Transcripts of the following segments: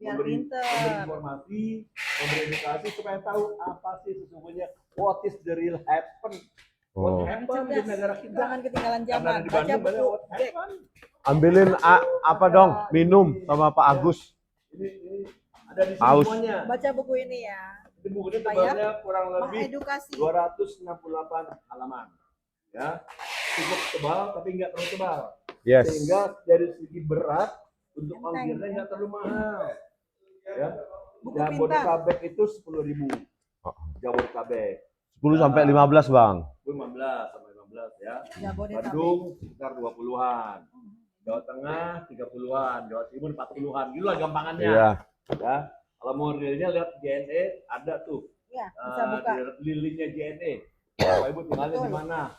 memberi informasi, memberi edukasi supaya tahu apa sih sesungguhnya what is the real happen. What happen di negara kita. Jangan ketinggalan zaman. Baca buku. Ambilin apa dong? Minum sama Pak Agus. Ini ada di sini semuanya. Baca buku ini ya. Ini buku ini tebalnya kurang lebih edukasi. 268 halaman. Ya, cukup tebal tapi nggak terlalu tebal. Yes. Sehingga dari segi berat untuk ongkirnya nggak terlalu mahal. Ya. Jabodetabek itu 10.000. Jabodetabek. 10 sampai 15, Bang. 15 sampai 15 ya. Bandung sekitar 20-an. Jawa Tengah 30-an, Jawa Timur 40-an. Gitu lah gampangannya. Iya. Ya. Kalau mau realnya lihat JNE ada tuh. Iya, bisa buka. Di linknya JNE. Bapak Ibu tinggalnya di mana?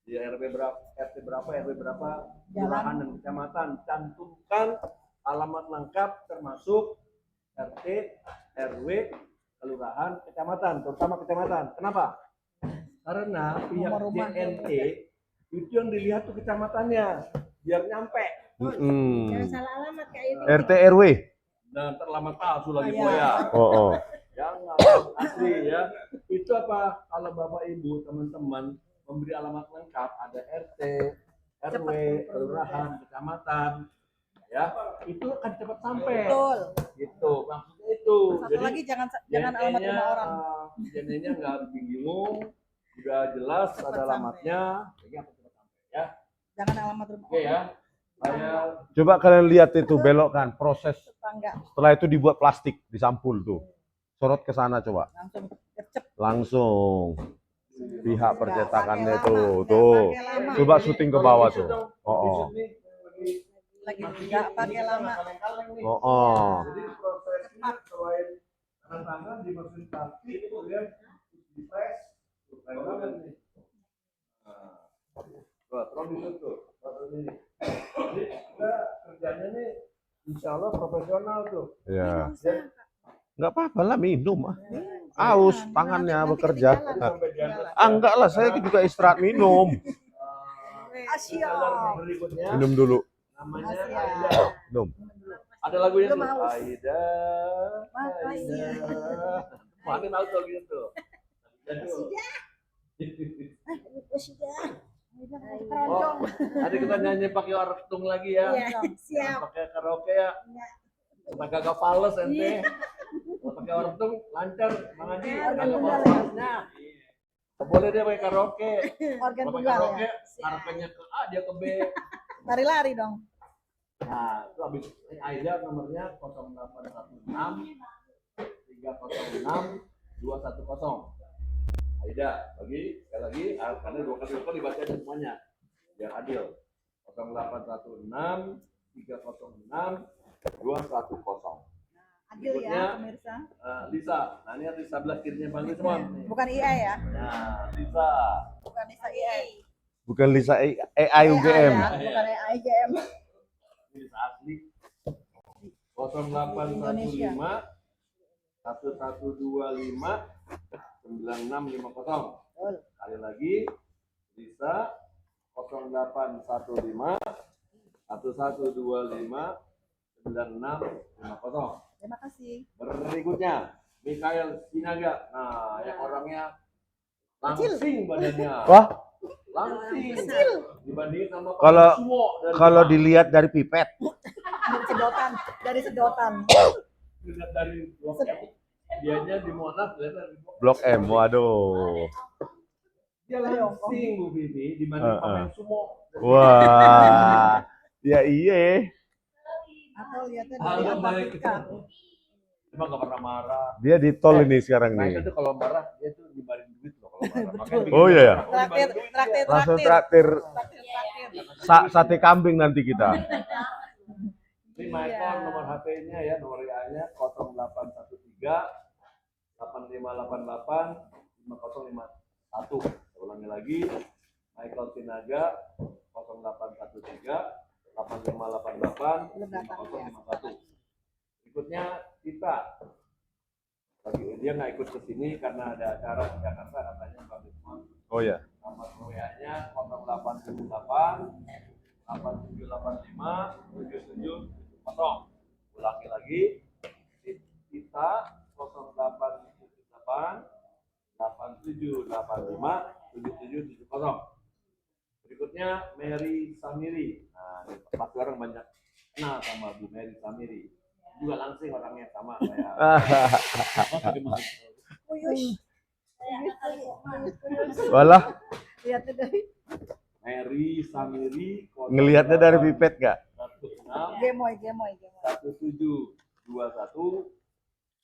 Di RW berapa, RT berapa, RW berapa, kelurahan dan kecamatan. Cantumkan alamat lengkap termasuk RT, RW, kelurahan, kecamatan, terutama kecamatan. Kenapa? Karena pihak JNE itu yang dilihat tuh kecamatannya, biar nyampe. Jangan salah alamat kayak ini. RT RW. Nah, terlambat palsu lagi ya. Oh. Jangan asli ya. Itu apa? Kalau Bapak Ibu teman-teman memberi alamat lengkap, ada RT, RW, kelurahan, kecamatan, ya itu akan cepat sampai. Betul. Gitu, maksudnya itu. Satu jadi lagi jangan alamat rumah orang. JNE-nya nggak harus bingung, sudah jelas cepat ada alamatnya, jadi akan cepat sampai ya. Jangan alamat rumah orang. Oke ya. Coba kalian lihat itu belokkan proses. Tetangga. Setelah itu dibuat plastik, disampul tuh. Sorot ke sana coba. Langsung. Pihak percetakannya tuh. Coba syuting ke bawah tuh. Lagi enggak pakai lama. Jadi prosesnya selain tangan dimasukin plastik itu kemudian dipres. Keren banget nih. Nah, terus tuh. Jadi kita kerjanya nih insya Allah profesional tuh. Iya. Nggak apa-apa lah minum ah. Aus tangannya bekerja. Enggak lah, saya juga istirahat minum. Minum dulu. Namanya Aida. Minum. Ada lagunya tuh. Aida. Mana tahu tuh gitu. Oh, ada kita nyanyi pakai ortung lagi ya. Siap. Pakai karaoke ya. Supaya kagak fales ente. Kalau pakai ortung lancar, Bang Haji. Kagak falesnya. Boleh dia pakai karaoke. Organ pakai tunggal karaoke, ya. harapannya ke A dia ke B. Lari-lari dong. Nah, itu habis Aida nomornya 0816 306 210. Aida, sekali lagi, karena dua kali dibaca semuanya biar adil. 0816 306 210. Adil ya pemirsa. Lisa, nah ini Lisa sebelah kirinya Bang semua. Bukan IA ya? Nah, Lisa. Bukan Lisa IA. Bukan Lisa AI UGM. Bukan AI UGM. Lisa asli. 0815 1125 9650. Kali lagi bisa 0815 1125 9650. Terima kasih. Berikutnya Mikael Sinaga. Nah, yang orangnya langsing badannya. Wah, langsing. Dibandingin sama kalau dilihat dari pipet. Dari sedotan. Dilihat dari Blok M. Dianya di Monas dari Blok M. Waduh. Dia langsing Bu Bibi dibanding pemain sumo. Wah. Ya iya. Atau lihatnya dari Antartika. Emang gak pernah marah. Dia di tol ini sekarang nih. Itu kalau marah dia tuh dibarin duit loh kalau marah. Oh iya ya. Langsung traktir. Sate kambing nanti kita. Ini Michael nomor HP-nya ya, nomor WA-nya 0813 8588 5051. Ulangi lagi, Michael Sinaga 0813 8588 5051. Berikutnya kita lagi dia nggak ikut ke sini karena ada acara di Jakarta katanya Bang Rizman. Oh ya. Nomor WA-nya 0878 8785 7770. Ulangi lagi Marta 0878 8785 7770. Berikutnya Mary Samiri. Nah, pasti orang banyak kenal sama Bu Mary Samiri. Juga langsing orangnya sama kayak. Uyush. Walah, Lihatnya dari Mary Samiri ngelihatnya dari pipet gak? 16 gemoy. 1721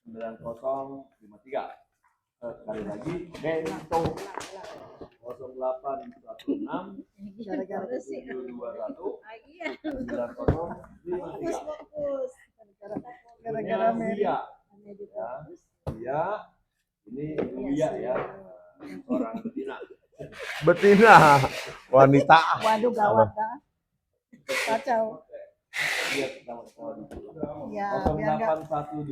9053. Sekali lagi Bento 0816 gara-gara 721 iya. 9053. Fokus. Gara-gara Mary. Buya. Ya, ini Buya ya, seorang betina. Betina, wanita. Waduh gawat dah. Kacau. Lihat sama-sama di situ. Ya, biar enggak 0812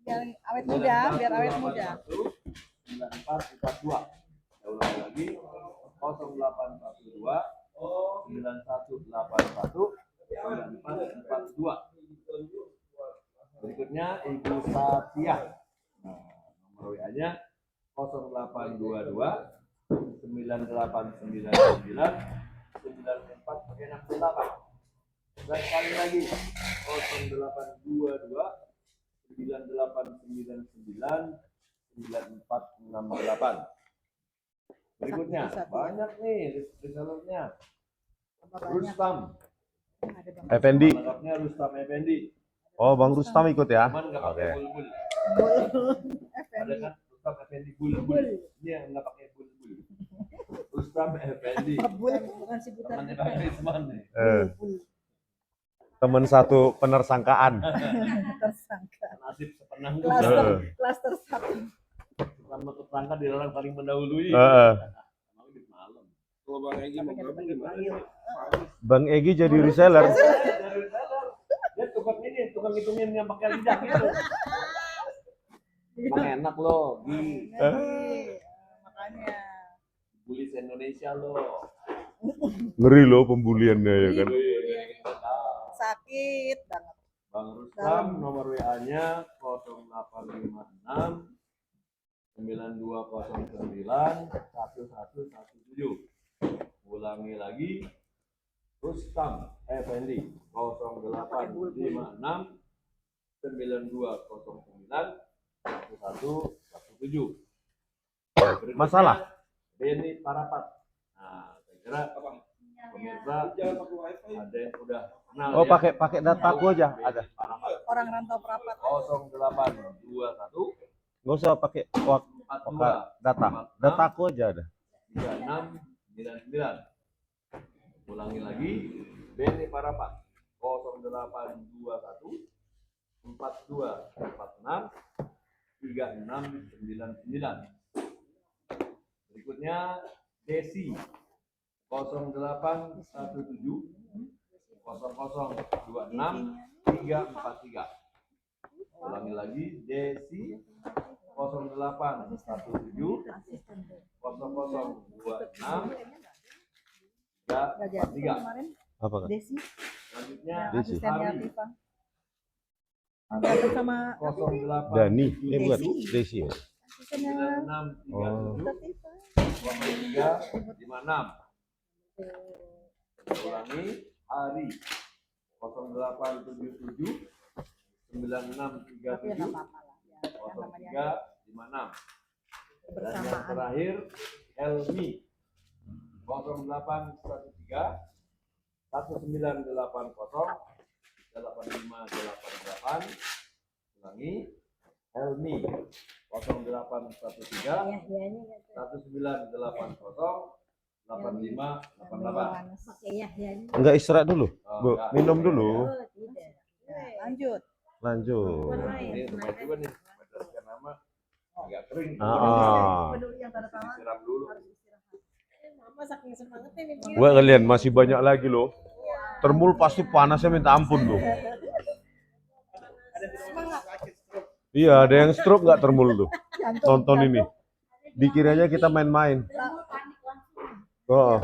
biar awet muda, biar awet muda. 9442. Saya ulangi lagi 0812 9181 9442. Berikutnya Ibu Satya. Nah, nomor WA-nya 0822 9899 9468. Dan sekali lagi 0822 9899 9468. Berikutnya banyak nih resellernya. Rustam. Effendi. Lengkapnya Rustam Effendi. Oh, Bang Rustam ikut ya? Cuman nggak Oke. pakai bulbul. Ada kan Rustam Effendi bulbul. Ini yang nggak pakai bulbul. Rustam Effendi. Bukan si buta. Temannya Bang Risman nih. Teman satu penersangkaan. Tersangka. Nasib sepenang Klaster satu. sama tersangka dilarang paling mendahului. Mau di malam. Kalau Bang Egy mau gabung gimana? Bang Egy jadi reseller. Dia tukang hitungin yang pakai lidah gitu. Emang enak loh, Makanya. bully Indonesia loh. Ngeri loh pembuliannya ya kan. Sakit banget. Bang Rustam nomor WA-nya 0856 9209 1117. Ulangi lagi, Rustam Effendi 0856 9209 1117. Masalah? Beni Parapat. Nah, saya kira pemirsa ada yang udah kenal. Oh, ya. pakai dataku aja ada. Parapat. Orang rantau perapat. 0821 Nggak usah pakai dataku aja ada. 3699. Ulangi lagi, Beni Parapat 0821 4246 3699. Berikutnya Desi 0817 0026 343. Ulangi lagi, Desi 0817 0026 343. Apa kan? Desi, Selanjutnya Desi. asistennya Hari Tifa. Angkatan sama 08 Dani, bukan Desi ya. asistennya 9637 Tifa. 0356. Ulangi, Hari 0877 Tapi ya nggak 9637 apa-apa lah. Ya, yang namanya 0356. Dan yang bersamaan. terakhir Helmi 0813 1980 8588. Ulangi, Helmi 0813 1980 8588. Enggak istirahat dulu, Bu. enggak. Minum dulu. Ya, lanjut. Lanjut. Ini lumayan juga nih, berdasarkan nama agak kering. Peduli yang tanda tangan Disiram dulu. harus istirahat. Mama saking semangatnya nih. Gua kalian masih banyak lagi loh. Termul pasti panasnya minta ampun tuh. Iya, ada yang stroke nggak termul tuh. Tonton ini. Dikiranya kita main-main. Oh,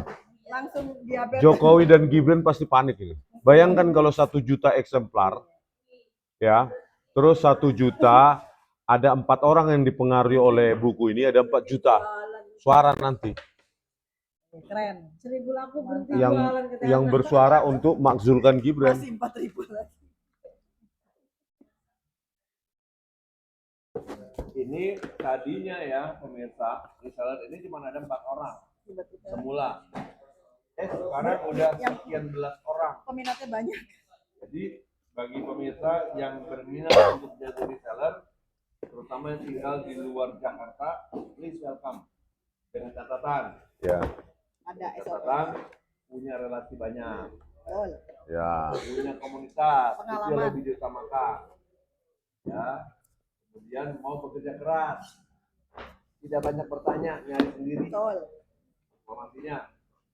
Langsung diabetes. Jokowi dan Gibran pasti panik ini. Bayangkan kalau 1 juta eksemplar, ya, Terus 1 juta, ada 4 orang yang dipengaruhi oleh buku ini, ada 4 juta suara nanti. Keren. 1000 laku berhenti Yang jualan ke yang teater. bersuara untuk makzulkan Gibran. Masih 4.000 lagi. Ini tadinya ya pemirsa, reseller ini cuma ada 4 orang Tiba-tiba semula. Sekarang udah sekian belas orang. peminatnya banyak. Jadi bagi pemirsa yang berminat untuk jadi reseller, terutama yang tinggal di luar Jakarta, please welcome. Dengan catatan, Ya, Ada SOP. catatan punya relasi banyak, Betul. ya. punya komunitas, itu yang Pengalaman. lebih diutamakan. Ya, kemudian mau bekerja keras, tidak banyak bertanya, nyari sendiri. Betul. Informasinya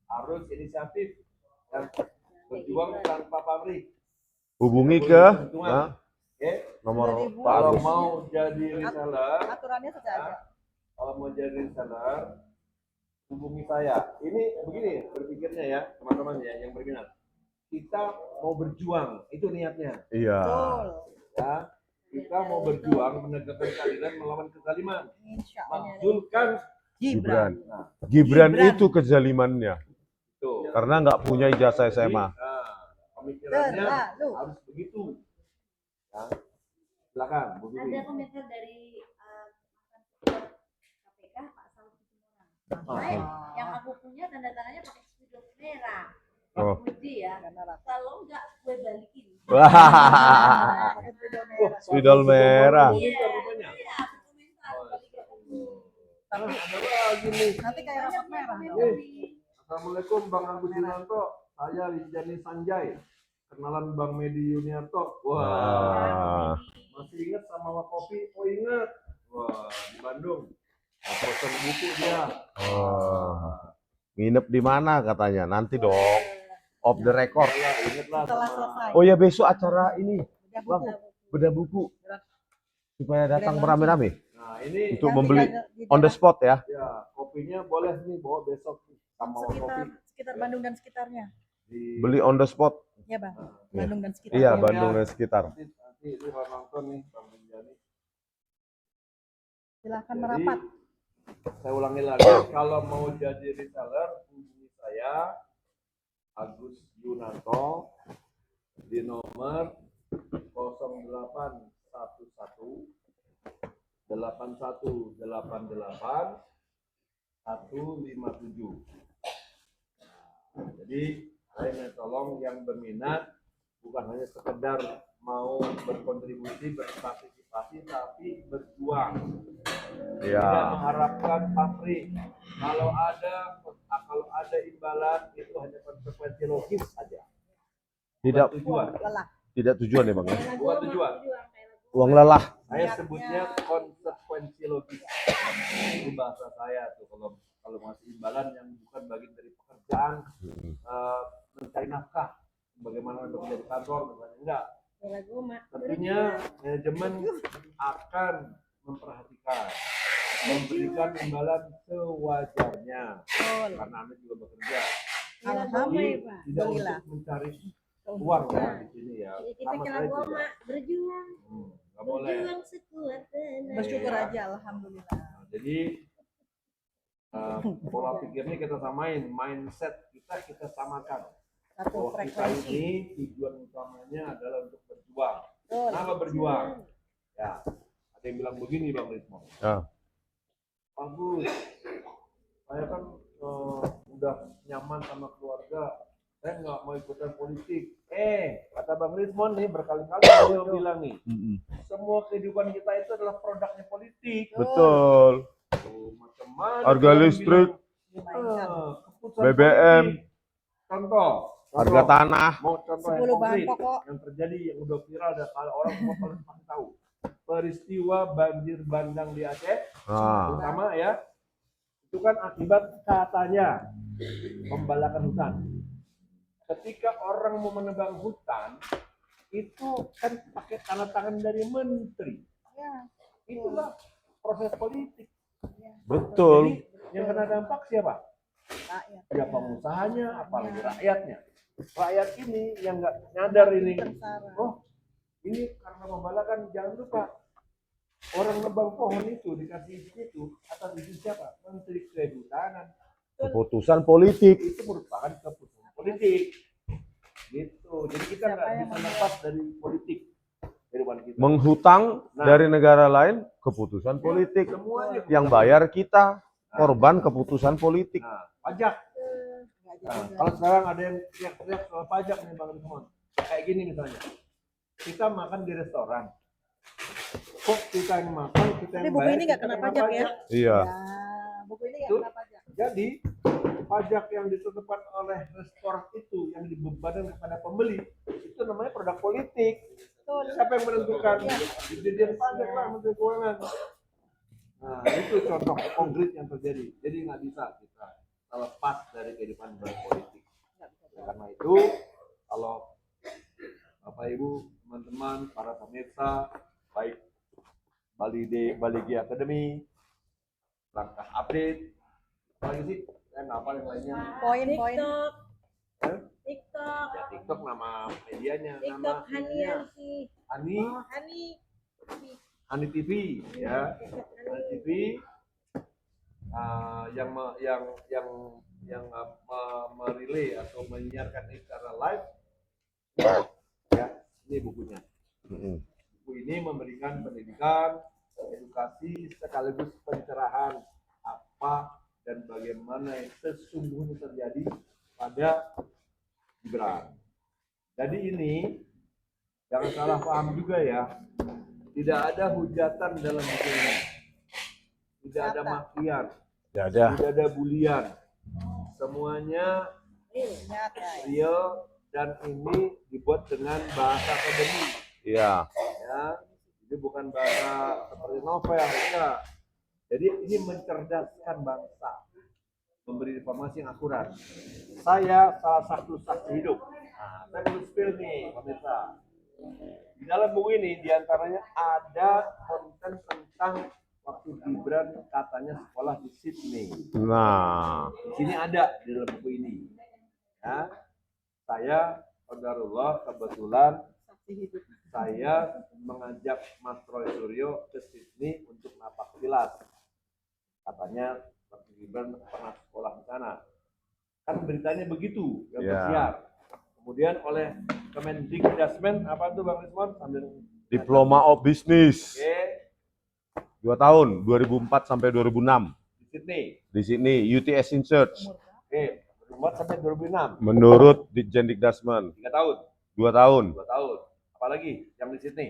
harus inisiatif dan berjuang tanpa pamrih. Hubungi ke Oke, nomor Pak kalau Agus. mau jadi reseller, Aturannya sudah ada. kalau mau jadi reseller, hubungi saya. Ini begini berpikirnya ya, teman-teman ya yang berminat. Kita mau berjuang, itu niatnya. Iya. Betul. Ya, kita mau berjuang menegakkan keadilan melawan kezaliman, Insya Allah. makzulkan Gibran. Nah, Gibran Gibran. itu kezalimannya. itu. Karena nggak punya ijazah Jadi, SMA. pemikirannya Terlalu. harus begitu. Ya. Silakan, Bu Ada Bibi. komentar dari KPK Pak Saud Situmorang. Yang aku punya tanda tangannya pakai spidol merah. Oh. Putih ya. Kalau enggak gue balikin. Wah, Pakai spidol merah. spidol merah. Iya. Komentar rupanya. Iya, aku komentar. Nah, ada lagi nih. Nanti kayak rapot merah. Assalamualaikum Bang Agus Yunanto, saya Rinjani Sanjay. Kenalan Bang Medi Yuniarto. Wah, masih ingat sama Wakopi? Oh ingat. Wah, di Bandung. Pesan buku dia. Oh. Nginep di mana katanya? Nanti dong. Off the record. Ya, ingatlah Setelah sama selesai. Oh ya, besok acara ini, Udah Bang. buku. Bedah buku. Supaya datang beramai-ramai. Nah, ini Untuk Yang membeli tinggal di on the daerah spot ya. ya, kopinya boleh nih bawa besok sama sekitar Wakopi. Bandung dan sekitarnya. Di Beli on the spot. Ya Bang. Iya. Bandung dan sekitarnya. Iya, Bandung dan sekitar. nanti ini kalau nonton nih Bang Rinjani. Silakan Jadi, merapat. saya ulangi lagi, kalau mau jadi reseller, hubungi saya Agus Yunanto di nomor 0811 8188 157. Jadi saya minta tolong yang berminat bukan hanya sekedar mau berkontribusi, berpartisipasi, tapi berjuang. Iya. Tidak mengharapkan pamrih. Kalau ada imbalan itu hanya konsekuensi logis saja. Tidak Tujuan. Lelah. tidak tujuan ya, Bang. Ya? Bukan tujuan. Uang lelah. Saya sebutnya konsekuensi logis. Itu bahasa saya tuh kalau masih imbalan yang bukan bagian dari pekerjaan mencari nafkah, bagaimana bekerja di kantor misalnya enggak. Tentunya manajemen akan memperhatikan, memberikan imbalan sewajarnya karena Anda juga bekerja. Jadi Alhamdulillah. tidak untuk mencari uang ya di sini ya. Kita Sama kira saya gua juga. mak berjuang. Nggak boleh. Berjuang sekuat tenaga. Bersyukur Iya. aja alhamdulillah. Jadi pola pikirnya kita samain, mindset kita samakan. Satu Bahwa kita frekuensi. ini tujuan utamanya adalah untuk berjuang. Betul. Kenapa berjuang? Ya, ada yang bilang begini Bang Rizmo. Ya. Bagus, saya kan udah nyaman sama keluarga, saya nggak mau ikutan politik. Kata Bang Rizmon nih berkali-kali beliau bilang nih, semua kehidupan kita itu adalah produknya politik. Betul. Macam-macam Harga yang listrik, bilang, keputusan BBM, politik. Contoh, harga tanah. mau contoh 10 yang bahan konkret pokok. yang terjadi yang udah viral dan kalau orang semua pasti tahu. Peristiwa banjir bandang di Aceh, Nah, terutama ya, itu kan akibat katanya pembalakan hutan. Ketika orang mau menebang hutan, itu kan pakai tanda tangan dari menteri. Ya. Itulah proses politik. betul. Jadi yang kena dampak siapa? Rakyat. Ya pengusahanya, apalagi rakyatnya. Rakyat ini yang nggak nyadar ini. Tersara. Oh, Ini karena membalakan, jangan lupa orang nebang pohon itu dikasih izin itu atas izin siapa? Menteri Kehutanan. Keputusan politik. Itu merupakan keputusan politik. Gitu. Jadi kita nggak bisa lepas dari politik. Kita. Menghutang dari negara lain, keputusan politik. Semuanya Yang bayar kita, korban keputusan politik. Nah, pajak. Nah, kalau sekarang ada yang teriak-teriak soal pajak nih Bang Rizwan. Kayak gini misalnya. Kita makan di restoran. Kok kita yang makan, kita Tapi yang buku bayar, ini nggak kita kena kena pajak ya? Iya. Ya, buku ini nggak Itu. kena pajak. Jadi pajak yang ditetapkan oleh restoran itu yang dibebankan kepada pembeli itu namanya produk politik. Siapa yang menentukan? Dirjen pajak lah, Menteri Keuangan. Nah itu contoh konkret yang terjadi. Jadi nggak bisa kita lepas dari kehidupan berpolitik. Karena itu kalau Bapak Ibu, teman-teman, para pemirsa, baik Bali G Academy, langkah update, apa lagi sih? Saya nggak apa yang lainnya. Poin-poin. TikTok. Ya TikTok nama medianya, TikTok nama Hani Arsi. Hani Hani. TV, ya. Hani TV yang merilai atau menyiarkan ini secara live, ya. Ini bukunya. Buku ini memberikan pendidikan, edukasi sekaligus pencerahan apa dan bagaimana yang sesungguhnya terjadi pada Gibran. Jadi ini jangan salah paham juga ya. Tidak ada hujatan dalam buku ini. Tidak ada makian. Tidak ada. Tidak ada bulian. Semuanya real dan ini dibuat dengan bahasa akademik. Iya. Ya, ini bukan bahasa seperti novel, enggak. Jadi ini mencerdaskan bangsa, memberi informasi yang akurat. Saya salah satu saksi hidup. Nah, saya belum spill nih, pemirsa. Di dalam buku ini diantaranya ada konten tentang waktu Gibran katanya sekolah di Sydney. Nah, Di sini ada di dalam buku ini. Ya, saya Qadarullah kebetulan saya mengajak Mas Roy Suryo ke Sydney untuk napak tilas. Katanya Mas Gibran pernah sekolah di sana. Kan beritanya begitu yang bersiar. Kemudian oleh Kemendikbudrismen apa tuh Bang Rizwan sambil Diploma of Business. Oke, 2 tahun, 2004 sampai 2006. di Sydney. Di sini UTS Research. Oke, 2004 sampai 2006. Menurut Ditjen Dikdasmen 3 tahun. 2 tahun. 2 tahun. Apalagi yang di Sydney.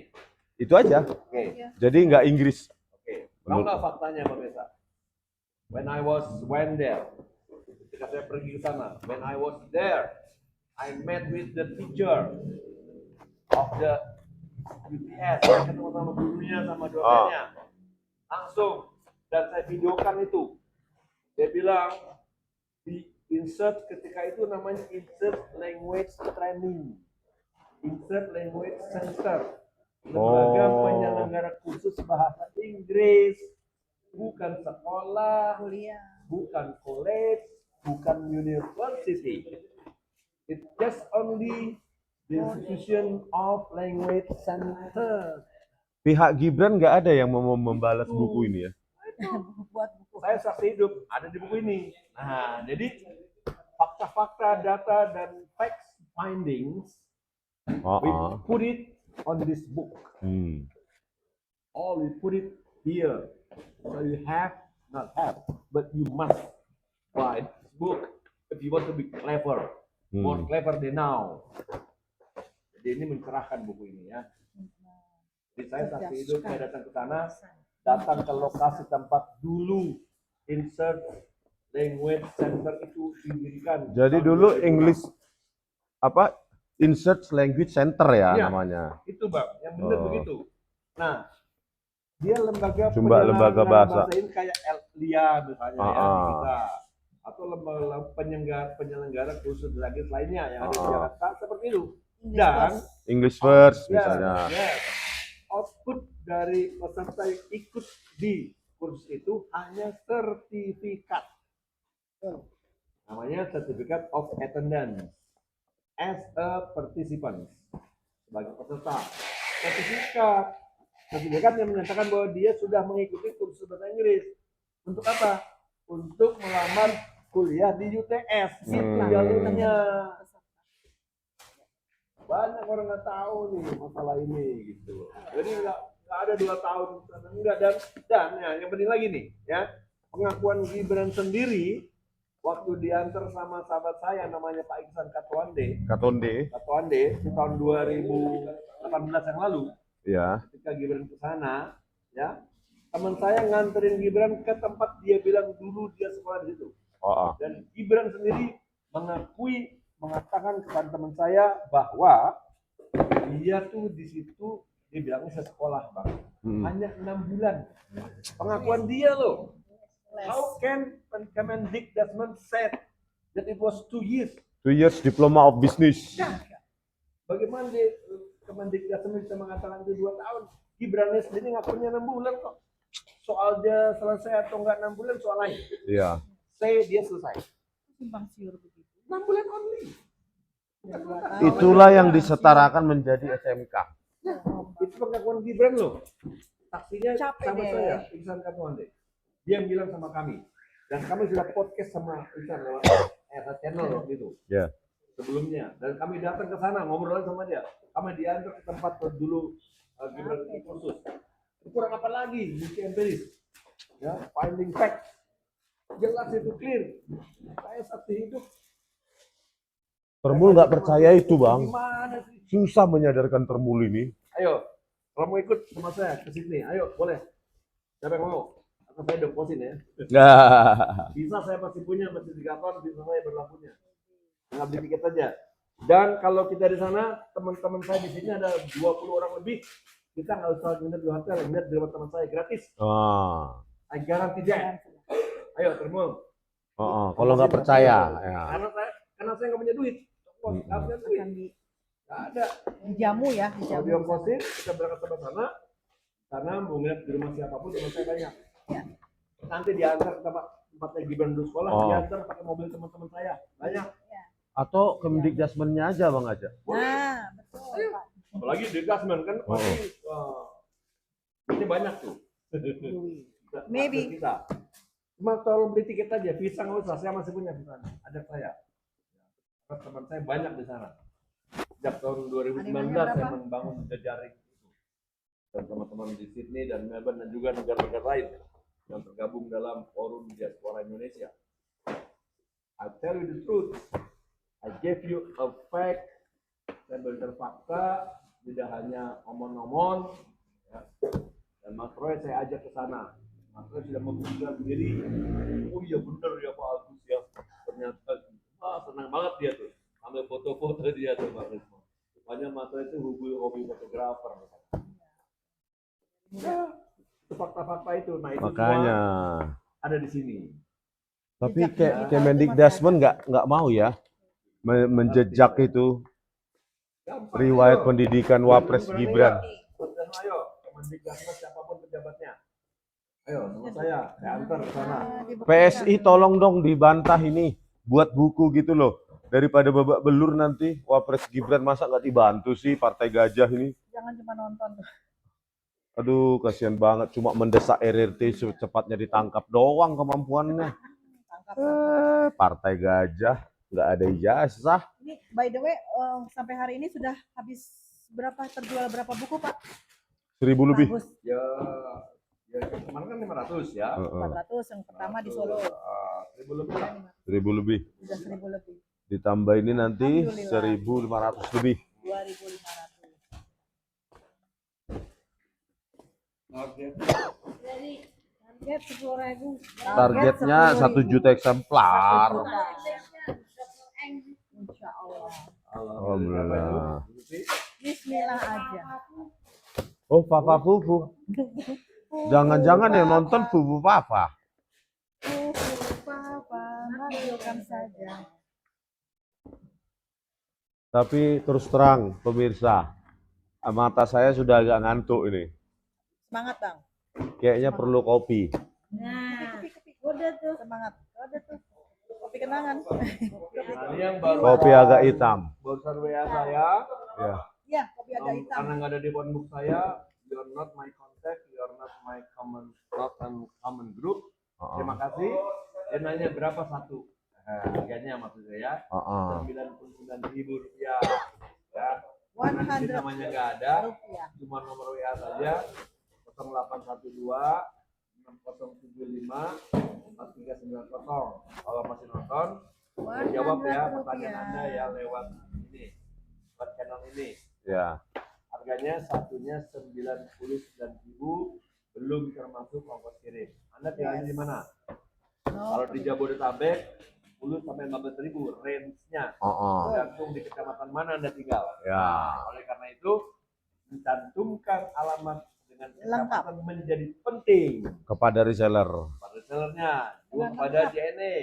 Itu aja. Oke. Jadi nggak Inggris. Oke. Tahu nggak faktanya pemirsa? When I went there, ketika saya pergi ke sana, when I was there, I met with the teacher of the UTS. Saya ketemu sama gurunya, sama dosennya. Langsung. Dan saya videokan itu. Dia bilang, di insert ketika itu namanya insert language training. Insert language center. Lembaga penyelenggara khusus bahasa Inggris. Bukan sekolah, bukan college, bukan university. It's just only the institution of language center. Pihak Gibran nggak ada yang mau membalas buku ini ya. Saya saksi hidup, ada di buku ini. Nah, jadi fakta-fakta, data, dan facts findings, we put it on this book. All we put it here. So you not have, but you must buy this book if you want to be clever, more clever than now. Jadi ini mencerahkan buku ini ya. Jadi saya saksi hidup, saya datang ke sana, datang ke lokasi tempat dulu insert language center itu didirikan. Jadi dulu English apa? Insert Language Center ya, Iya, namanya. Itu Bang, yang benar begitu. Nah, dia lembaga Lembaga bahasa ini kayak LIA misalnya ya di kita, atau lembaga penyelenggara khusus lagi lainnya yang ada di Jakarta seperti itu. Dan English First misalnya. Output dari peserta yang ikut di kursus itu hanya sertifikat. Namanya Certificate of Attendance as a participant, sebagai peserta. sertifikat. Sertifikat yang menyatakan bahwa dia sudah mengikuti kursus bahasa Inggris. Untuk apa? Untuk melamar kuliah di UTS. Itu jalurnya. Banyak orang nggak tahu nih masalah ini gitu. Jadi nggak ada 2 tahun enggak, dan ya, yang penting lagi nih ya, pengakuan Gibran sendiri waktu diantar sama sahabat saya namanya Pak Iksan Katonde di tahun 2018 yang lalu. Ya. Ketika Gibran ke sana, ya teman saya nganterin Gibran ke tempat dia bilang dulu dia sekolah di situ. Dan Gibran sendiri mengatakan kepada teman saya bahwa dia tuh di situ, dia bilangnya saya sekolah bang, hanya 6 bulan. Pengakuan dia loh. How can Kemendikbud said that it was 2 years? 2 years diploma of business. Ya. Bagaimana Kemendikbud bisa mengatakan itu 2 tahun? Gibran sendiri ngakunya 6 bulan kok. Soal dia selesai atau enggak 6 bulan soal lain. Iya. Dia selesai. Simpang siur begitu. 6 bulan only. Itulah yang disetarakan menjadi SMK. Itu pengakuan Gibran loh. Saksinya Capek sama deh. saya, Iksan Katonde. Dia yang bilang sama kami. Dan kami sudah podcast sama Iksan lewat channel waktu itu. Ya. Sebelumnya. Dan kami datang ke sana ngobrol sama dia. Kami diantar ke tempat dulu Gibran kursus. Kurang apa lagi? Bukti empiris. Ya, finding fact. Jelas itu clear. Saya saksi hidup. Termul nggak percaya itu bang. Gimana sih? Susah menyadarkan Termul ini. Ayo, kalau mau ikut sama saya ke sini, ayo boleh. Siapa yang mau? Atau saya deposin ya. Bisa, saya pasti punya sertifikator, bisa saya berlakunya. Nggak beli tiket aja. Dan kalau kita di sana, teman-teman saya di sini ada 20 orang lebih. Kita nggak usah nginep di hotel, nginep di rumah teman saya gratis. I guarantee that. Ayo, Termul. Kalau nggak percaya. Ya. Karena saya nggak punya duit. Nggak punya duit. Nggak ada. Dijamu ya, Kalau dijamu. diongkosin, kita berangkat ke sana. Karena mau nginep di rumah siapapun, teman saya banyak. Ya. Nanti diantar ke tempatnya Gibran dulu sekolah, diantar pakai mobil teman-teman saya. Banyak. Atau Kemendikbudnya aja bang aja. Nah, betul. Pak. Apalagi di Gasman kan pasti ini banyak tuh. Maybe. Kita. Cuma tolong beli tiket aja, visa nggak usah. Saya masih punya visa. Ada saya. Karena teman saya banyak di sana. Sejak tahun 2019 saya membangun jejaring itu. Dan teman-teman di Sydney dan Melbourne dan juga negara-negara lain yang tergabung dalam forum diaspora Indonesia. I tell you the truth. I gave you a fact. Saya berikan fakta, tidak hanya omong-omong. Ya. Dan Mas Roy saya ajak ke sana. Mas Roy sudah membuktikan sendiri. Oh iya benar ya Pak Agus ya. Ternyata senang banget dia tuh. Ambil foto-foto dia tuh Pak Risma. Makanya Mas Roy itu hobi fotografer. Ya, itu fakta-fakta itu. Nah itu Makanya. semua ada di sini. Tapi Kemendikbud nggak mau ya menjejak itu Gampang, riwayat ayo. pendidikan Wapres Gibran. Ayo, Kemendikbud siapapun pejabatnya. Ayo, sama saya antar ke sana. PSI tolong dong dibantah ini, buat buku gitu loh. Daripada babak belur nanti Wapres Gibran, masa nggak dibantu sih Partai Gajah ini? Jangan cuma nonton. Aduh, kasihan banget, cuma mendesak RRT secepatnya ditangkap doang kemampuannya. Partai Gajah nggak ada ijazah. Ini by the way, sampai hari ini sudah habis terjual berapa buku Pak? 1000 lebih. Bagus. Ya kemarin kan 500 ya. 400 yang pertama di Solo. 1000 lebih lah. 1000 lebih. Sudah 1000 lebih. Ditambah ini nanti 1500 lebih. 2500. Jadi target 10.000. Targetnya 1 juta eksemplar. Insya Allah. Alhamdulillah. Bismillah aja. Oh, Papa Fufu. Jangan-jangan yang nonton Fufu Papa. Papa, majukan saja. Tapi terus terang pemirsa, mata saya sudah agak ngantuk ini. Semangat Bang. Kayaknya perlu kopi. Nah, Udah tuh. Semangat. Udah tuh. Kopi kenangan. Ini yang baru Kopi agak hitam. barusan WA saya. Ya. Iya, kopi agak hitam. Karena nggak ada di phone book saya, you're not my contact, you're not my common group. Terima kasih. Dia nanya berapa satu? Harganya maksud saya 99.000 rupiah. Ya. Karena di sini 100 namanya nggak ada, rupiah. cuma nomor WA saja 0812 6075 4390. Kalau masih nonton, jawab ya 100 pertanyaan Anda rupiah. ya lewat ini, lewat channel ini. Ya. Harganya satunya 99.000 belum termasuk ongkos kirim. Anda tinggalnya di mana? Kalau di Jabodetabek 10 sampai 15.000 range-nya. Tergantung di kecamatan mana Anda tinggal. Ya. Nah, oleh karena itu mencantumkan alamat dengan Lengkap. kecamatan menjadi penting. Kepada reseller. Pada resellernya, juga Lengkap. kepada JNE.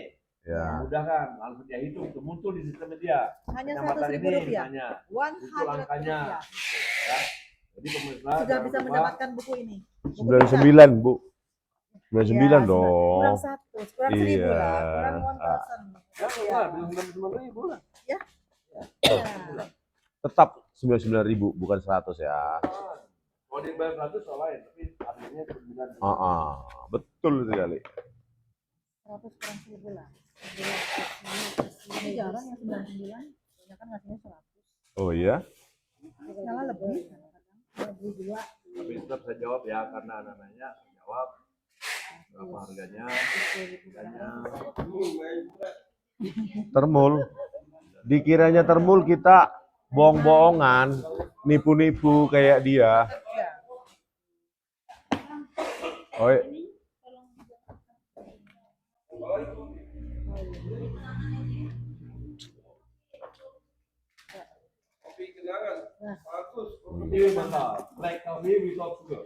Ya. Mudah kan, langsung dia hitung, itu muncul di sistem dia. Hanya Kecamatan 100.000 ini rupiah. misalnya, 100 muncul angkanya. rupiah. Ya. Jadi pemirsa Sudah jangan bisa lupa, mendapatkan buku ini. Buku 99, Bu. 99 Ya, dong. kurang 1, kurang 1.000 Iya. lah, kurang 1.000. jangan lah, belum 99.000 lah. Ya. Tetap 99.000 bukan 100 ya. Kalau dibayar 100 soal lain, tapi harganya 9. Betul sekali. 100 kurang 1.000 lah. Ini jarang yang 99, banyak kan ngasihnya 100. Oh iya? Malah lebih. Lebih juga. Tapi tetap saya jawab ya, karena anak-anaknya saya jawab berapa harganya. Termul. Dikiranya termul kita bohong-bohongan, nipu-nipu kayak dia. Ya. Oi. Kopi kenangan. Bagus. Ini mantap, black coffee without sugar.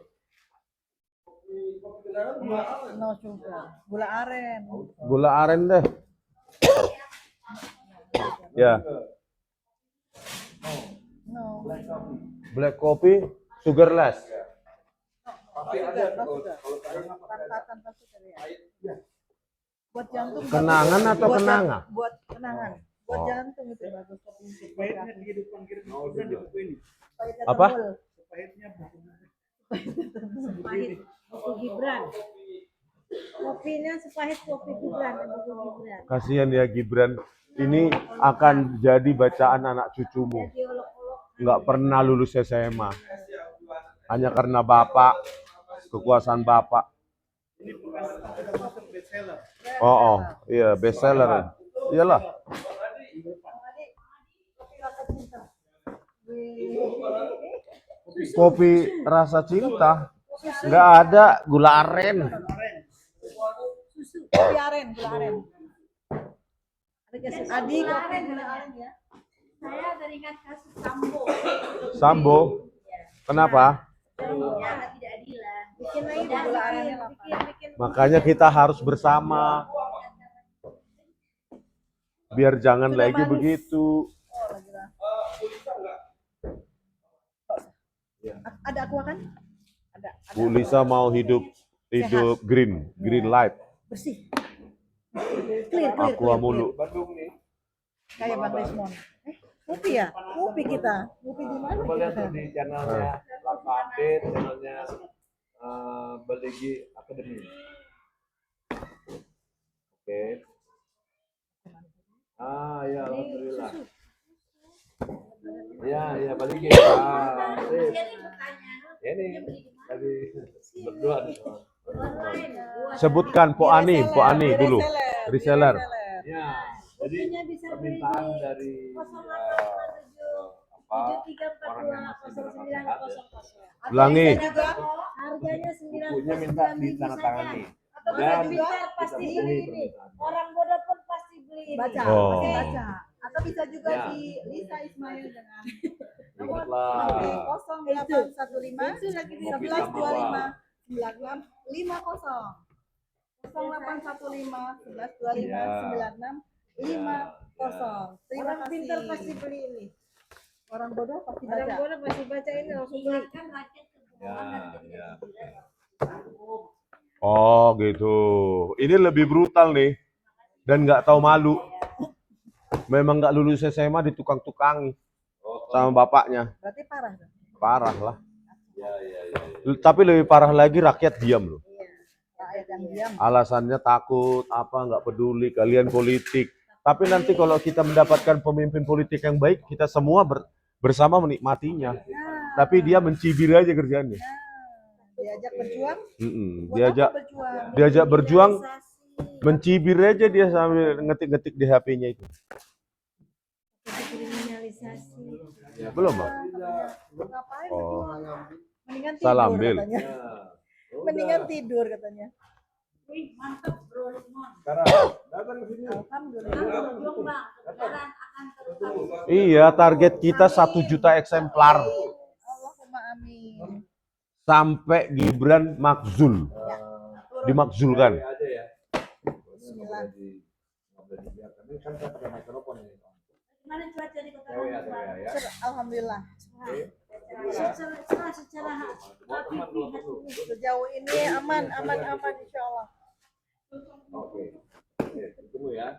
Kopi kenangan mahal. No sugar. Gula aren. Gula aren deh. Ya, No. Black coffee. black coffee sugarless. Tapi Sugar, ada no kalau sugar. Tanpa sugar ya. Buat jantung. Kenangan atau buat, kenanga? Buat kenangan. Buat Oh. jantung itu bagus kopi. pahitnya kehidupan kita di buku ini. Pahitnya Apa? termul. Pahitnya buku Sepahit buku Gibran. Kopinya sepahit kopi Gibran, buku Gibran. Kasihan ya Gibran. Ini akan jadi bacaan anak cucumu. Diolok-olok. Nggak pernah lulus SMA. Hanya karena bapak, kekuasaan bapak. Oh, iya bestseller. Iyalah. Kopi rasa cinta. Nggak ada gula aren. Susu. Kopi aren, gula aren. Adi kopi gula aren ya. Saya teringat kasus Sambo. Sambo. Kenapa? Ya, ketidakadilan. Bikin lagi Gula arennya lapar. bikin Makanya kita harus bersama. Biar jangan Sudah lagi manis. begitu. Oh, lagi lah. Ada aqua kan? Ada. Bu Lisa mau hidup green life. Bersih. Clear. Aqua mulu. Bandung nih. Kayak Bang Desmond. Kopi ya? Kopi kita. Kopi di mana Coba lihat kita? tuh di channelnya Laka Update, channelnya Belegi Academy. Oke. Ya alhamdulillah. Ya Belegi. Sip. jadi pertanyaan. Ya ini tadi berdua nih. Sebutkan Po Ani dulu. Reseller. Ya, jadi Kopinya bisa permintaan beli dari 0857 orang yang masih berakal sehat ya. Ulangi. Harganya Bukunya minta 99.000 ditandatangani. Atau Dan pintar kita pasti penuhi beli ini. permintaannya. Orang bodoh pun pasti beli ini. Baca, Oh. pasti baca. Atau bisa juga Ya. di Lisa Ismail dengan nomor Ingatlah. 0815 Itu lagi di 1125 9650. 0815 1125 Ya. 9650. Terima Orang kasih. pintar pasti beli ini. Orang bodoh pasti Orang baca. bodoh pasti baca ini langsung beli. Kan rakyat Ya. Oh gitu. Ini lebih brutal nih. Dan nggak tahu malu. Memang nggak lulus SMA ditukang-tukangi. sama bapaknya. Berarti parah dong. Parah lah. Ya. Tapi lebih parah lagi rakyat diam loh. Iya. Rakyat yang diam. Alasannya takut, apa nggak peduli, kalian politik. Tapi nanti kalau kita mendapatkan pemimpin politik yang baik, kita semua bersama menikmatinya. Tapi dia mencibir aja kerjaannya. Diajak berjuang. Buat Diajak apa berjuang? diajak berjuang, mencibir aja dia sambil ngetik-ngetik di HP-nya itu. Kriminalisasi. Belum, Bang? Ngapain Oh. berjuang? Mendingan tidur Salam, Bil. katanya. Ya. Mendingan tidur katanya. Wih, mantep bro Lukman. Sekarang datang ke sini. Alhamdulillah. Berjuang bang, kebenaran akan terungkap. Iya, target kita 1 juta eksemplar Allahumma amin. sampai Gibran makzul, dimakzulkan. Aja ya. Bismillah. Nggak boleh dibiarkan. Ini kan saya pakai mikrofon ini. Gimana cuaca di kota Cewek ya, Bandung? cewek ya. Alhamdulillah. Secara rapi Sejauh ini aman insya Allah. Oke. Tunggu ya.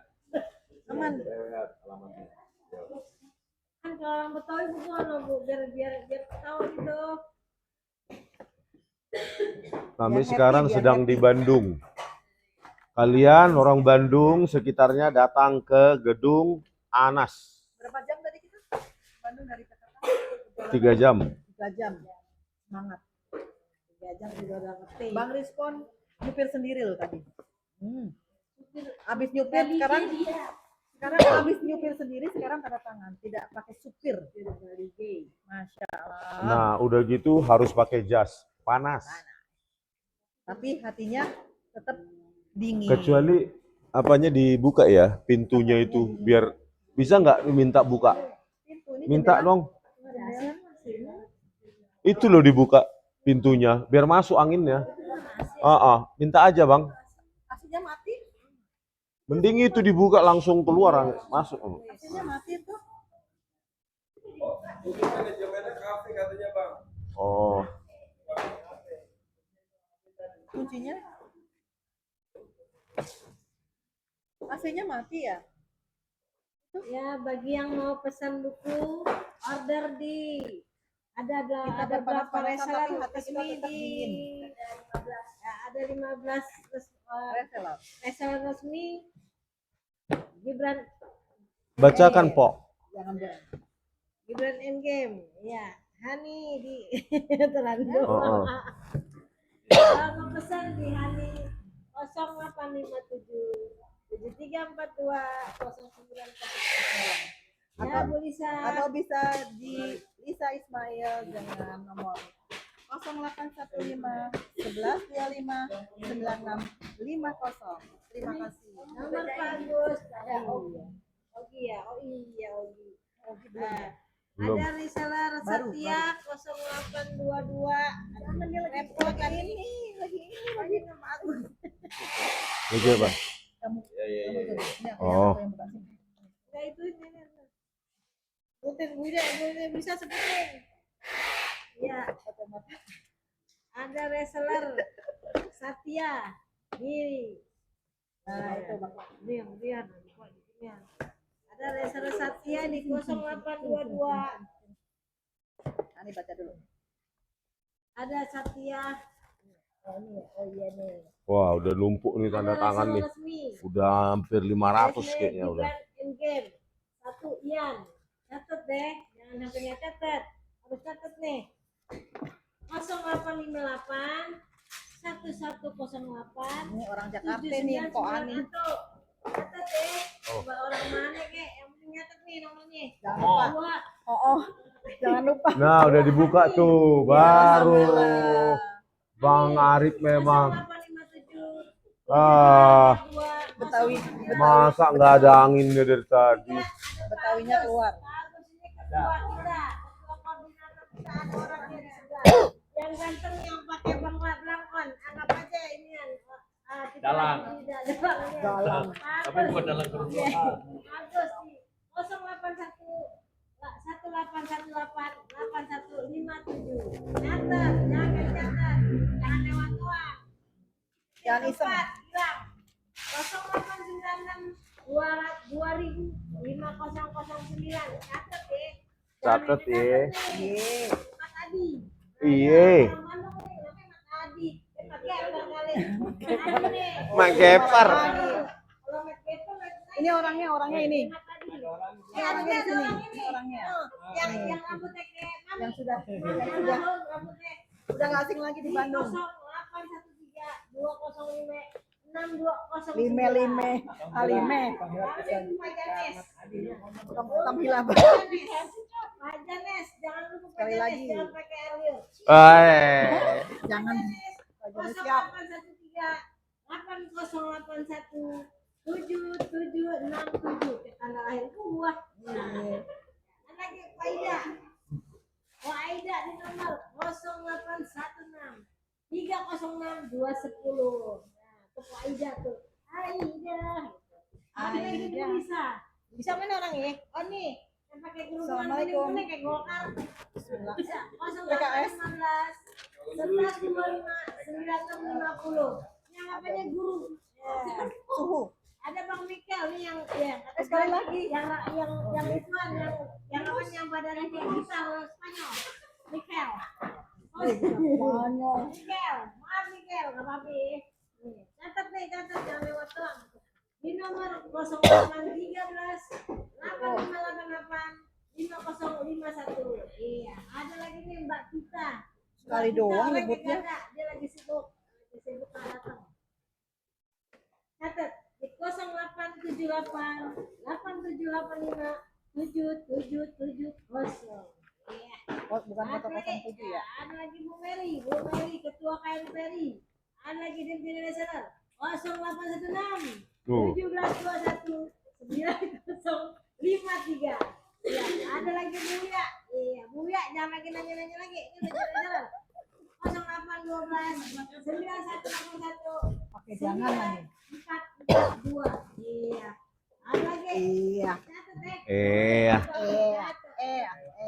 Aman. Saya lihat alamatnya. kan kalau orang Betawi begitu bu, biar tahu gitu. Kami Biar sekarang happy, biar sedang happy. di Bandung. Kalian orang Bandung sekitarnya datang ke Gedung Anas. Berapa jam tadi kita? Bandung dari Jakarta? 3 jam. 3 jam. Semangat. 3 jam juga udah ngerti. Bang Rizpon nyupir sendiri loh tadi. Abis nyupir sekarang abis nyupir sendiri sekarang tanda tangan, tidak pakai supir. Masya Allah. Nah, udah gitu harus pakai jas, panas. Tapi hatinya tetap dingin. Kecuali apanya dibuka ya, pintunya itu biar bisa nggak minta buka? Pintu ini Minta jendela. dong. Itu loh dibuka pintunya biar masuk anginnya. Minta aja, Bang. AC-nya mati. Mending itu dibuka langsung keluar masuk. AC-nya mati tuh. Ini manajemennya kafe katanya bang. Oh, Kuncinya. AC-nya mati ya? Ya bagi yang mau pesan buku order di ada Kita beberapa berpanas-panasan reseller tapi hati kita resmi tetap di dingin. ya, ada 15 Reseller. reseller resmi Gibran bacakan, Pok. Jangan jangan. Gibran Endgame ya Hani di Terando. Kalau mau pesan di Hani 0857 7342 0900. Ya Bu Lisa. Atau bisa di Lisa Ismail dengan nomor 0815 11 25 9650. Terima kasih. Nomor Pak Agus ada Ogi. Ogi ya, oh iya Ogi. Belum. Ada reseller Satya 0822. Ada dia lagi repot ini, lagi nama aku. Oke, Bang. Kamu Ya. ini aku Oh. yang buka sini. Enggak itu ini. Sebutin gue bisa sebutin. Ya, ada reseller Satya. Nih. Nah, itu Bapak. Dia. Ada reseller Satya di 0822. Ini baca dulu. Ada Satya. Oh iya nih. Wah, udah numpuk nih tanda Ada tangan nih. reseller resmi. Udah hampir 500 kayaknya udah. Gibran Endgame. 1 Ian. Catat deh, jangan sampai nggak catat. Harus catat nih. 0858 1108 Ini orang Jakarta nih, kok aneh. Catat deh. Coba orang mana kek? Yang penting catat nih nomornya. Jangan lupa. Dua. Oh. Jangan lupa. Nah, udah dibuka tuh, baru. Alhamdulillah. Bang Arif memang. 0857 Betawi Masa nggak ada anginnya dari tadi? Betawinya keluar. Bagus ini ketua kita. Ketua koordinator kita ada orang di sebelah. Yang ganteng yang pakai belangkon. Anggap aja ini yang Dalang. Dalang. Tapi bukan dalam kerusuhan. Bagus nih. 081 1818 8157. Catat, jangan catat. Jangan lewat doang. Jangan iseng. Bilang 0896 2000 5009. Catat deh. Catet ya. Iya. Mat Adi. Iya. Orang Bandung nih, namanya Mat Adi. Mat Gepar kali. Mat Adi nih. Mak Gepar. Kalau Mat Gepar, Ini orangnya ini. Mat Adi. Ini orangnya di sini. Ini orangnya. Yang rambutnya kayak mami. Yang sudah Yang rambutnya udah nggak asing lagi di Bandung. 0813 205 6200. Lime. Alime. Pak Janes. Tampilan. Pak Janes, jangan lupa Pak Sekali Janes, lagi. jangan pakai Ariel. Jangan. Pak Janes siap. 0813 8081 7767 tanggal lahir gua. Lagi Pak Aida. Pak Aida di nomor 0816 306 210. Nah, tuh Pak Aida tuh. Aida. Aida bisa. Bisa mana orangnya? Oh nih, yang pakai kerudungan Assalamualaikum. kuning kayak Golkar. Bisa. 0815 PKS. 1125 9650. Yang apanya guru? Ya. Suhu. Ada Bang Mikel nih yang ya kata Sekali gua, lagi. yang Ridwan yang apa yang badannya kayak gitar Spanyol. Mikel. Oh, Mikel, maaf Mikel, nggak apa-apa. Nih, catat jangan lewat doang. Di nomor 0813 8588 5051. Iya, ada lagi nih Mbak Tita. Sekali Mbak Tita doang orangnya nyebutnya. nggak ada, dia lagi sibuk nggak datang. Catat di 0878 8785 7770. Iya. Oh, bukan foto 07 ya. Ada lagi Bu Mary, Ketua KNPRI. Ada lagi Dirjen Nasional 0816 Tuh. 1721 9053. Ya, ada lagi Bu Ya. Iya, Bu Ya jangan lagi nanya-nanya lagi. Ini udah jalan. 0812 9181 Oke, jangan lagi. 442. Iya. Ada lagi. Iya. Catat deh. Iya.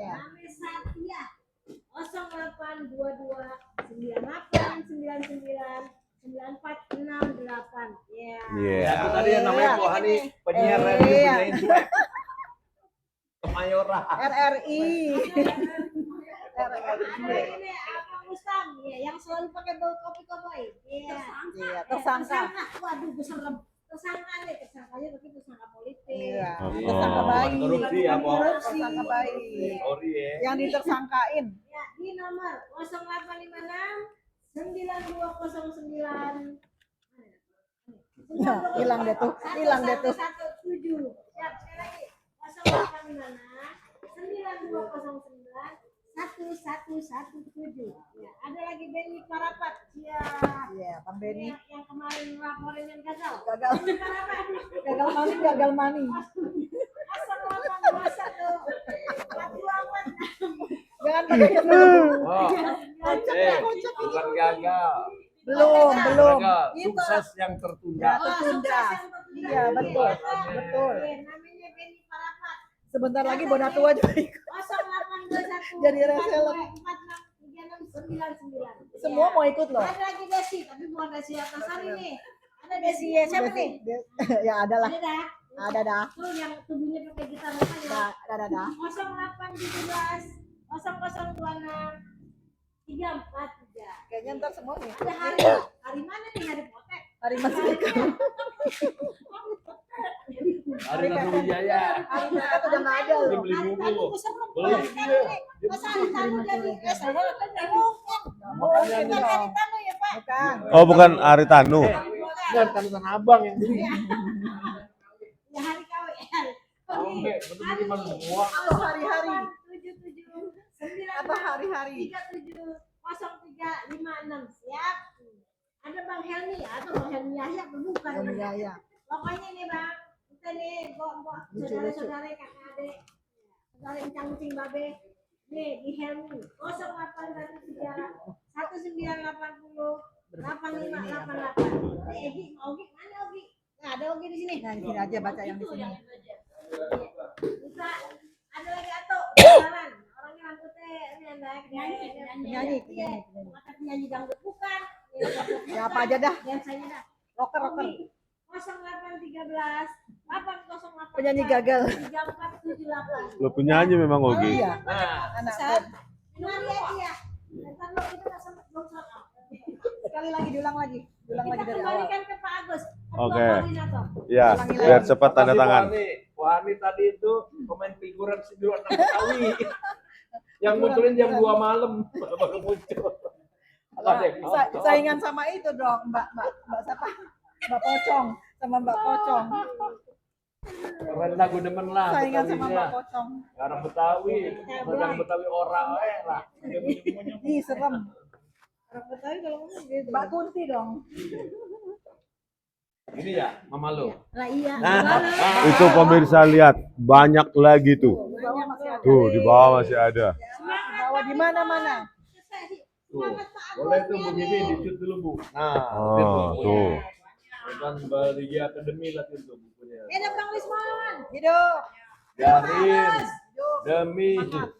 Name Satya 0822 9899 9468. Ya. Iya. Ya, itu tadi yang namanya Bu Hani, penyiar radio Iya. punya Insight. Kemayoran. RRI. Ada ini apa Mustam ya yang selalu pakai bau kopi koboi. Iya. Iya, tersangka. Waduh, serem. Tersangkanya tapi tersangka politik. Iya. Oh. Tersangka bayi. Korupsi ya, Bu. Tersangka bayi. Sorry ya. Yang ditersangkain. Ya, di nomor 0856 9209. Ya, hilang deh tuh. 1117. Siap, sekali lagi. 0856 9209 1117. Ya, ada lagi Benny Parapat. Ya. Iya, Bang Benny. Yang kemarin laporin yang gagal. Gagal. Benny Parapat. Gagal mani. 0821 424. Jangan pakai kesel. Oh, bukan gagal. Belum. Gagal. Itu. Sukses yang tertunda. Ya, tertunda. Iya, betul. Betul. Namanya Benny Parapat. Sebentar lagi Bona tua juga ikut. 0821 Jadi reseller. 463699. Semua mau ikut loh. Ada lagi Desi, tapi bukan Desi Atasari nih. Ada Desi ya, siapa nih? Ya ada lah. Ada dah. Ada dah. Tuh yang tubuhnya pakai gitar apa ya? Ada. 0817 0026 343. Kayaknya ntar semua nih. Ada hari mana nih hari potek? Hari masih Hari Tanu Wijaya. hari mereka tuh udah nggak ada Ini loh. beli buku loh. Beli Beli dia. Masa hari Tanu jadi Bukan Hari Tanu ya Pak? Bukan. Oh, bukan Aritanu. Dan Tanah Abang yang beli. Ya hari KWR. Oke, betul cuma semua. Atau hari-hari. 77 Apa hari-hari? 330356. Siap. Ada Bang Helmi atau Bang Helmi Yahya bukan? Ya. Pokoknya nih Bang, kita nih saudara-saudara kakak adik, saudara yang cangcing babe, nih di Helmi 0813 1980 8588. Egi, Ogi mana Ogi? Nah, ada Ogi di sini. Nah, di sini aja baca yang di sini. Bisa. Ada lagi atau jalan orangnya rambutnya Nyanyi. Mata penyanyi dangdut bukan. Ya apa aja dah. Biasanya dah. Rocker. 0813 808. Penyanyi gagal. 3478. Lo penyanyi memang Ogi. Iya. Nah, Anak Saat mari aja ya. Ntar lo kita nggak sempat belum sholat. sekali lagi diulang lagi Kita dari awal. kembalikan ke Pak Agus. Ketua Oke. koordinator. Ya, biar cepat tanda makasih, tangan. Bu Ani tadi itu pemain figuran sindiran anak Betawi. Yang munculin jam 2 malam baru muncul. Saingan sama itu dong, Mbak siapa? Mbak Pocong sama Mbak Pocong. Keren lagu demen lah. Saingan sama Betawinya. Mbak Pocong. Orang Betawi, orang Betawi orang lah. Ih, serem. Orang Betawi kalau ngomong gitu. Mbak Kunti dong. Ini ya, mama lo. Lah iya. Itu pemirsa lihat, banyak lagi tuh. Di bawah masih ada. Tuh, di bawah masih ada. Di bawah di mana-mana. Tuh, boleh tuh Bu Bibi dicut dulu Bu. Nah, Oh, tuh. Bukan Baligi Academy lah itu bukunya. Ada Bang Wisman. Hidup. Garin demi.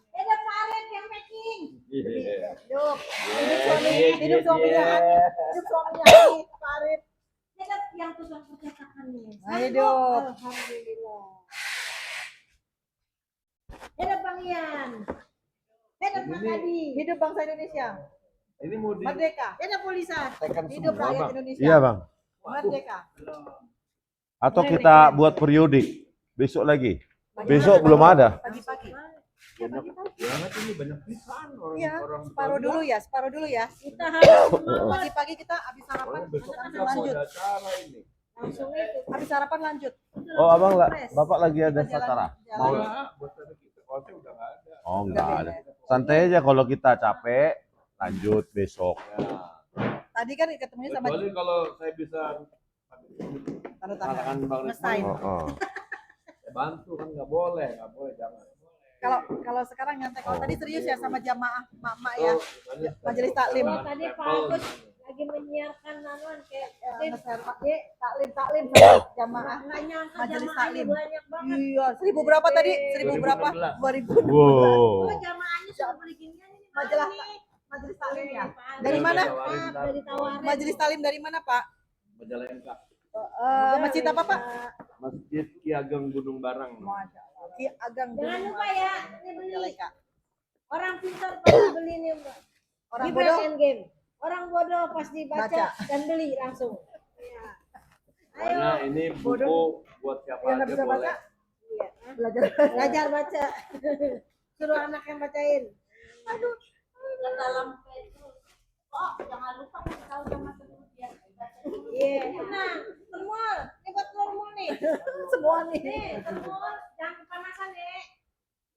Ada Pak Arif yang packing. Iya. Hidup. Yeah, Hidup suaminya. yeah. Hidup suaminya Ani, Pak Arif. Ada yang tukang percetakan nih. Hidup. Alhamdulillah. Ada Bang Ian. Ada Pak Kadi. Hidup bangsa Indonesia. Ini mau di Merdeka. Ada Polisa. tekan Hidup semua, rakyat Bang. Indonesia. Iya, Bang. Merdeka. Atau kita buat periodik. Besok lagi. Besok belum ada. Pagi-pagi. Banyak banget ini, banyak pisan Iya, orang separuh dulu ya. Kita harus Pagi-pagi kita habis sarapan besok langsung kita mau lanjut. ada acara ini. langsung itu. Habis sarapan lanjut. Oh, Abang Bapak lagi ada acara. Mau? Enggak, buat tadi kita konten udah nggak ada. Oh, enggak ada. Santai aja kalau kita capek, lanjut besok. Ya. Tadi kan ketemunya sama Kecuali kalau saya bisa tanda tangan. katakan Bang Ngesain. Rizman, Oh, oh. saya bantu kan nggak boleh, jangan. Kalau sekarang nyantai. Kalau tadi serius ya sama jamaah mak-mak ya. Soalnya Majelis taklim. Kalau tadi Pak Agus lagi menyiarkan nanuan kayak Taklim sama jamaah. nggak nyangka Majelis jamaahnya taklim. banyak banget. Iya, 1000 berapa tadi? 1000 berapa? 2016. 2000. Oh, Wow. jamaahnya sudah beli ginian ini. Majalah Pak. Majelis taklim ya. Pak. Dari mana? Dari tawarin. Majelis taklim dari mana, Pak? Majalengka, Masjid apa, Pak? Masjid Ki Ageng Gunung Barang. Masya Allah. Ki Ageng Jangan Gunung lupa ya, ini beli. Majalengka. Orang pintar pasti beli nih, Mbak. Orang Di bodoh Brand Game. Orang bodoh pasti baca Baca. dan beli langsung. Ya. Ayo, Karena ini buku buat siapa yang nggak aja bisa boleh. baca. Iya. Belajar. Belajar baca. Suruh anak yang bacain. Aduh, dan dalam itu. Oh, jangan lupa kasih tahu sama teman dia. Iya, tenang. Termol, ini buat termol nih. Semua nih. Nih, termol, jangan kepanasan ya.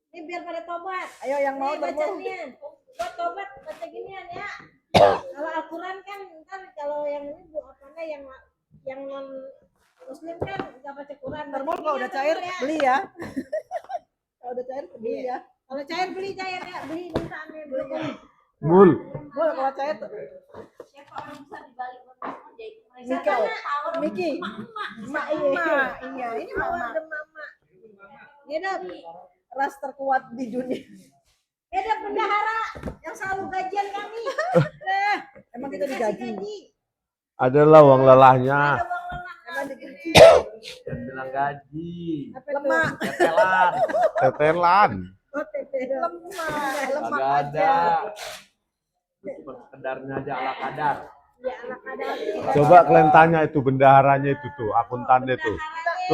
Ini biar pada tobat. Ayo yang mau Nih, baca termul. ginian. Buat tobat baca ginian ya. Kalau Al-Quran kan ntar kalau yang ini bu apa yang non muslim kan nggak baca Quran. Termul kalau udah Baca cair ginian, beli ya. Kalau udah cair beli ya. kalau cair beli cair ya, beli minta aneh beli. Mul. Mul kalau cair tuh. Siapa orang bisa dibalik Miko. Miki. Mak iya, ini mama. mama. Ya dap, Ras terkuat di dunia. ya dap bendahara yang selalu gajian kami. Emang kita digaji. Adalah uang lelahnya. Ada uang lelah. Emang digaji. Yang bilang gaji, Lemak. tetelan, Tetelan. Oh, TP. Lemak kagak aja. ada. Itu cuma sekedarnya aja ala kadar. Ya anak ada. Coba kalian tanya itu bendaharanya itu tuh, akuntannya tuh.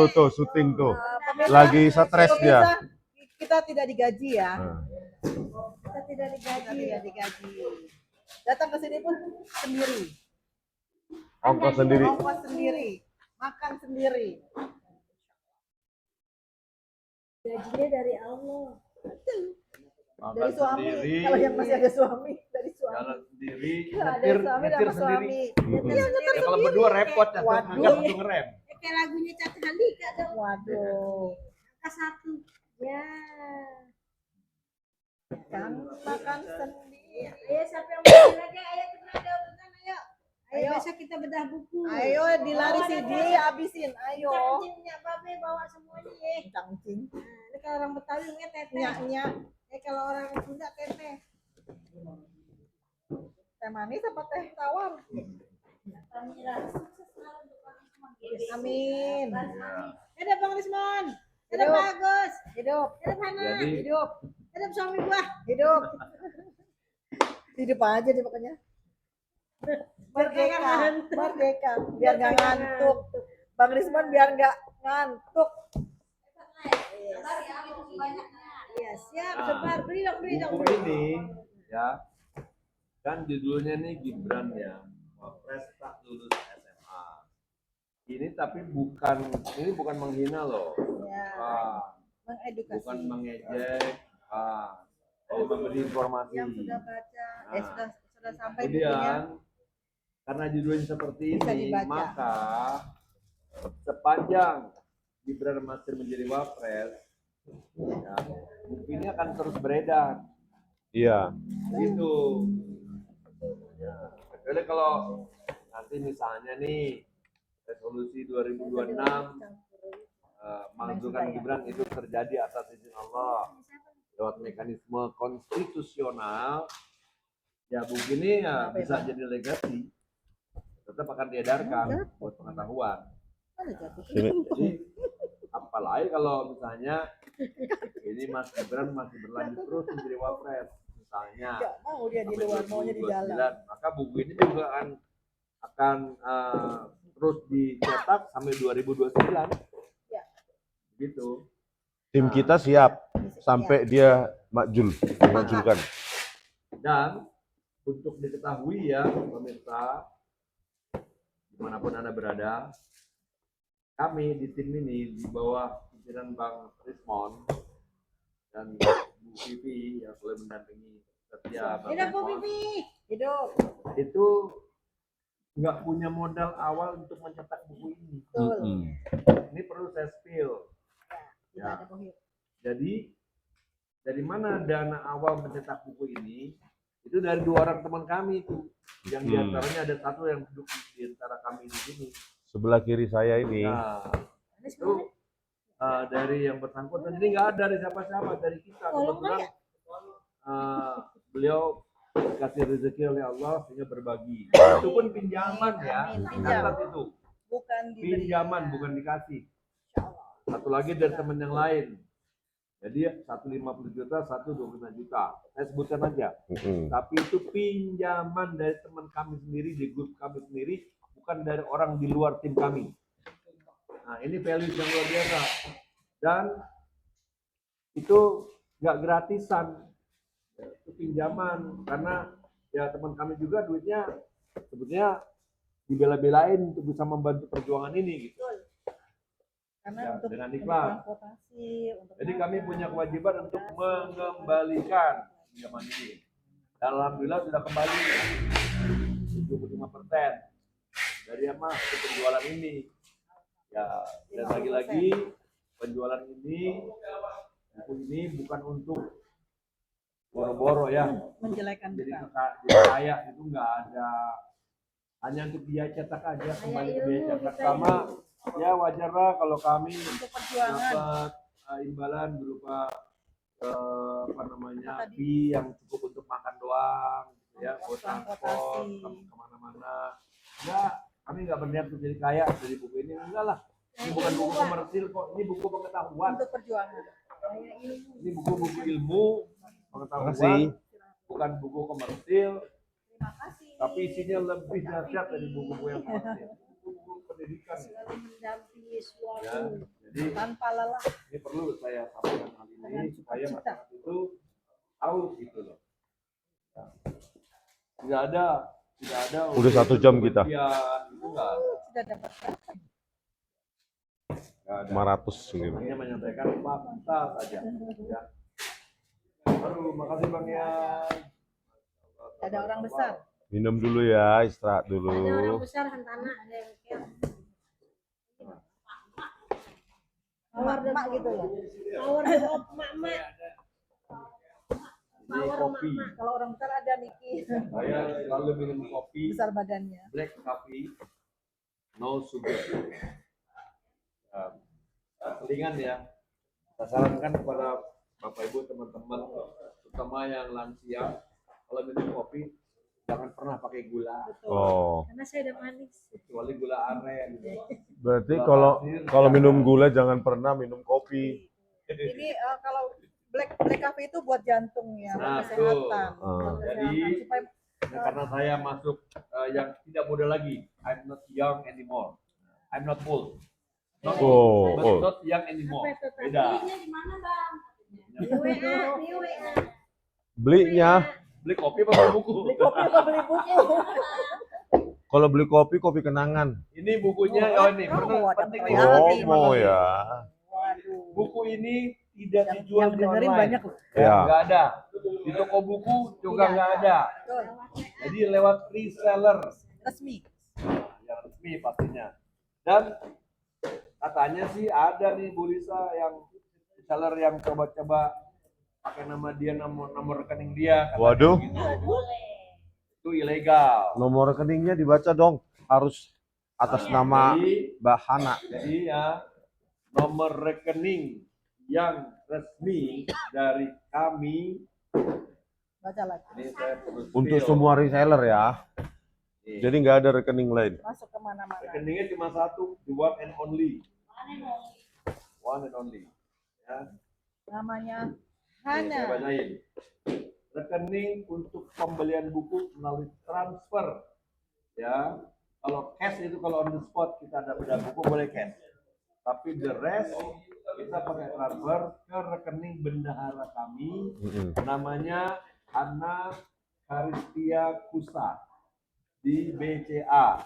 Tuh, syuting tuh. Lagi stres dia. Kita tidak digaji ya. Nah. Kita tidak Kita digaji. tidak digaji. Datang ke sini pun sendiri. Ongkos sendiri. Ongkos sendiri. Makan sendiri. Gajinya dari Allah. Makan Dari suami. sendiri, Kalau yang masih ada suami, dari suami. jalan sendiri, Ada nyetir, suami nyetir sama sendiri. suami. Iya, nyetir Ya, kalau sendiri. berdua repot ya, Waduh. nggak langsung ngerem. Kayak lagunya Caca Handika dong. Waduh. Angka 1. Ya. Kan makan sendiri. Ayo siapa yang mau lagi? Ayo kita ada urutan ayo. Ayo Ayo. besok kita bedah buku. Ayo dilari sih, dihabisin. Ayo. Cangcingnya babe bawa semuanya ya. Cangcing. Nah, ini kalau orang Betawi namanya teteh. Nyak. Kalau orang Sunda teteh. Teh manis apa teh tawar? Amin. Hidup Bang Rismon. Hidup Hidup. Bagus. Hidup, Hidup Hana. Jadi hidup, Hidup suami gua. hidup. Hidup aja deh pokoknya. Merdeka, merdeka. Biar nggak ngantuk. Bang Risman biar nggak ngantuk. Iya, siap. Nah, Sebar. Beri dong, beri dong. buku ini ya kan judulnya nih Gibran ya, Wapres tak lulus SMA. Ini tapi bukan menghina loh. Ya, Ah, mengedukasi. bukan mengejek. Ini memberi informasi. Yang sudah baca, Nah, sudah sampai bukunya. Kemudian karena judulnya seperti Bisa ini, dibaca. maka sepanjang Gibran masih menjadi Wapres, ya, buku ini akan terus beredar. Iya. Gitu. Ya, kecuali kalau nanti misalnya nih resolusi 2026 menghasilkan Gibran itu terjadi atas izin Allah lewat mekanisme konstitusional, ya begini ya bisa jadi legasi, tetap akan diedarkan buat pengetahuan. Sini. Jadi apalagi kalau misalnya ini Mas Gibran masih berlanjut terus menjadi Wapres, misalnya Nggak mau dia di sampai luar, maunya di dalam. 2029, maka buku ini juga akan terus dicetak sampai 2029. Ya. Gitu. Tim kita siap sampai dia memakjulkan. Dan untuk diketahui ya pemirsa, dimanapun Anda berada, kami di tim ini di bawah pimpinan Bang Rismon dan Bu Vivi yang boleh mendampingi setia Bang Hidup Bu Rismon, Pipi. Hidup. itu nggak punya modal awal untuk mencetak buku ini. Betul. Ini perlu saya spill. Tidak ada bohong. Jadi dari mana dana awal mencetak buku ini? Itu dari 2 orang teman kami itu, yang diantaranya ada satu yang duduk di antara kami di sini. Sebelah kiri saya ini. Nah, itu dari yang bersangkutan. Jadi nggak ada dari siapa-siapa, dari kita. Kebetulan beliau dikasih rezeki oleh Allah sehingga berbagi. Itu pun pinjaman ya, catat itu. Bukan diberi. Pinjaman bukan dikasih. Satu lagi dari teman yang lain. Jadi satu 50 juta, satu 25 juta. Saya sebutkan aja. Tapi itu pinjaman dari teman kami sendiri di grup kami sendiri, bukan dari orang di luar tim kami. Nah, ini value yang luar biasa. Dan itu nggak gratisan. Itu pinjaman karena ya teman kami juga duitnya sebetulnya dibela-belain untuk bisa membantu perjuangan ini gitu. Karena Ya, untuk dengan ikhlas. transportasi, untuk Jadi kami makan, punya kewajiban untuk mengembalikan pinjaman ini. Dan alhamdulillah sudah kembali 75% dari apa penjualan ini. Ya, dan lagi-lagi penjualan ini buku ini bukan untuk boro-boro ya. menjelekan Jadi kita. kaya itu nggak ada, hanya untuk biaya cetak aja, kembali ke biaya cetak sama. Ya wajar lah kalau kami Untuk perjuangan. dapat imbalan berupa apa namanya fee yang cukup untuk makan doang gitu ya, buat transport kemana-mana. Enggak, kami nggak berniat untuk jadi kaya dari buku ini, enggak lah. Ini bukan buku komersil kok, ini buku pengetahuan. Untuk perjuangan. Ini buku-buku ilmu pengetahuan, bukan buku komersil. Terima kasih. Tapi isinya lebih dahsyat dari buku-buku yang komersil. Buku pendidikan. Selalu mendampingi Ya, suami. jadi Tanpa lelah. ini perlu saya sampaikan hal ini supaya masyarakat itu tahu gitu loh. Ya. Tidak ada Udah 1 jam kita. itu enggak ada. Sudah dapat berapa? Enggak ada. 500 gitu. Hanya menyampaikan fakta saja. Ya. Baru, makasih Bang Yan. Ada orang besar. Minum dulu ya, istirahat Ada orang dulu. besar hantana, ada yang kecil. Mak gitu ya. Power of mak-mak. Ini kopi. Kalau orang besar ada Niki. Saya selalu minum kopi Besar badannya. black coffee, no sugar. Selingan ya. Saya sarankan kepada Bapak Ibu teman-teman, terutama yang lansia, kalau minum kopi jangan pernah pakai gula, Oh, Karena saya udah manis. kecuali gula aren. berarti kalau minum gula jangan pernah minum kopi. Ini kalau black coffee itu buat jantung ya, buat Nah, kesehatan. tuh. Buat Jadi, kesehatan. Supaya karena saya masuk yang tidak muda lagi, I'm not young anymore, I'm not old, not Oh, but old. not young anymore, Apa itu? beda. Belinya di mana bang? Di WA, di WA. Belinya, Beli kopi apa beli buku? beli kopi apa beli buku? kalau beli kopi kenanan. Ini bukunya, Oh, ini oh, ada penting royalty. Oh, Terima mau kasih. ya. Waduh. Buku ini tidak dijual Yang di dengerin online. banyak loh. Ya. Nggak ada. Di toko buku juga Tidak nggak ada. ada. Betul. Jadi lewat reseller. Resmi. Yang resmi pastinya. Dan katanya sih ada nih Bu Lisa yang reseller yang coba-coba pakai nama dia, nomor rekening dia. katanya Waduh. gitu. Itu ilegal. Nomor rekeningnya dibaca dong. Harus atas nama Mbak Hana. Jadi ya nomor rekening yang resmi dari kami. Baca lagi. Ini saya perlu Untuk spill. semua reseller ya. Nih, Jadi nggak ada rekening lain. Masuk kemana-mana. rekeningnya cuma satu, the one and only. One and only. Ya. Namanya Nih, saya Hana. bacain. Rekening untuk pembelian buku melalui transfer. Ya, kalau cash itu kalau on the spot kita ada beda buku boleh cash. Tapi the rest kita pakai transfer ke rekening bendahara kami. Namanya Hana Karistia Kusa di BCA.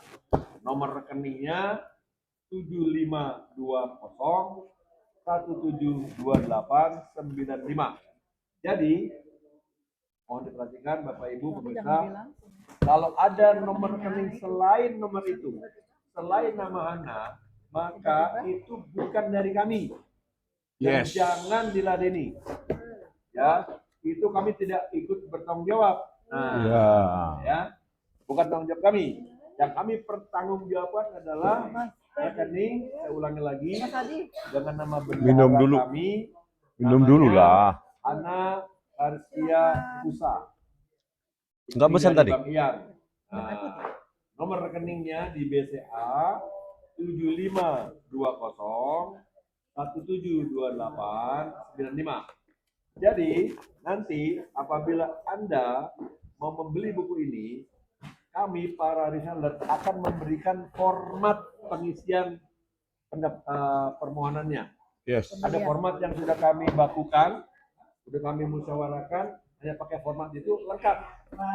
Nomor rekeningnya 7520 172895. Jadi mohon diperhatikan Bapak Ibu Tapi pemirsa, jangan bilang. kalau ada nomor rekening selain nomor itu, selain nama Hana, maka itu bukan dari kami. Dan Yes. jangan diladeni. Ya, itu kami tidak ikut bertanggung jawab. Nah, Ya. ya, bukan tanggung jawab kami. Yang kami pertanggungjawabkan adalah rekening, saya ulangi lagi, Mas Adi, dengan nama bendahara Minum dulu. kami. Minum namanya dulu lah. Hana Karistia Kusa. Nggak Istri pesan dari tadi? Bang Ian. Nah, nomor rekeningnya di BCA 7520 172895. Jadi nanti apabila Anda mau membeli buku ini, kami para reseller akan memberikan format pengisian permohonannya. Yes. Ada format yang sudah kami bakukan, sudah kami musyawarahkan, hanya pakai format itu lengkap.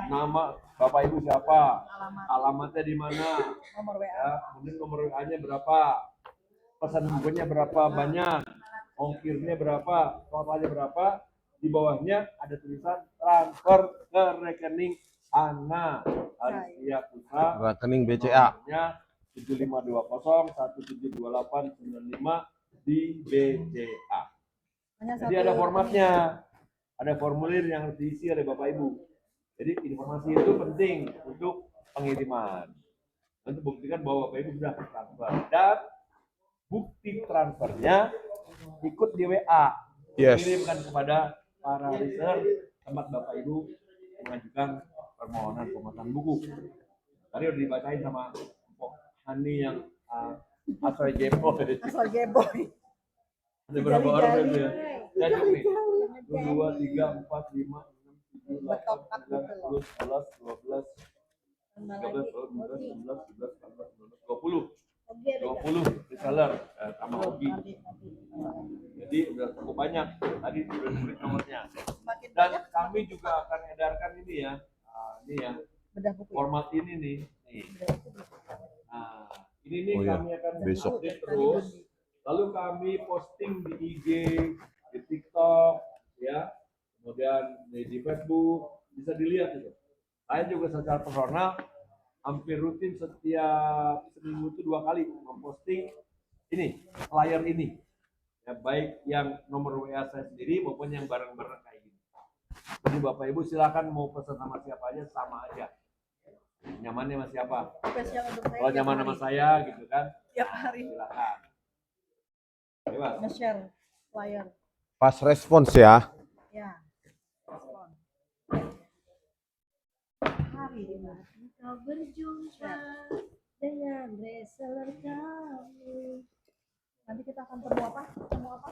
Nama Bapak Ibu siapa, alamatnya di mana, nomor WA. ya, kemudian nomor WA-nya berapa, pesan bukunya berapa banyak, ongkirnya berapa, totalnya berapa, di bawahnya ada tulisan transfer ke rekening Hana Karistia Putra, Rekening BCA. nomornya 7520 172895 di BCA. Hanya Jadi satu ada formatnya, ada formulir yang harus diisi oleh Bapak Ibu. Jadi informasi itu penting untuk pengiriman. Untuk buktikan bahwa Bapak Ibu sudah transfer dan bukti transfernya ikut di WA. Yes. Kirimkan kepada para reseller tempat Bapak Ibu mengajukan permohonan pemesanan buku. Tadi udah dibacain sama Mpok Hani yang asal Jepo. asal geboy. Ada berapa orang Jali-jali. itu ya? Ya cukup nih. 2, 3, 4, 5, 6, 7, 8, 9, 10, 11, 12, 13, 14, 15, 16, 17, 18, 19, 20. 20 reseller sama Ogi. Jadi udah cukup banyak. Tadi udah tulis nomornya. Semakin Dan banyak kami juga akan edarkan ini ya. Ini ya. bedah buku. Format ini nih. Nih. Nah, ini nih Oh iya, kami akan besok. update terus. Lalu kami posting di IG, di TikTok, ya, kemudian di Facebook, bisa dilihat itu. Saya juga secara personal hampir rutin setiap seminggu itu 2 kali memposting ini, flyer ini. Ya, baik yang nomor WA saya sendiri maupun yang barang-barang kayak gini. Jadi Bapak Ibu silakan mau pesan sama siapa aja sama aja. Nyamannya sama siapa? Spesial untuk saya. Kalau tiap nyaman hari. sama saya gitu kan, Tiap hari silakan. Bebas. nge-share flyer. Pas respons ya. Ya. Respon. lagi kita. Kau berjumpa dengan reseller kamu. Nanti kita akan temu apa? Temu apa?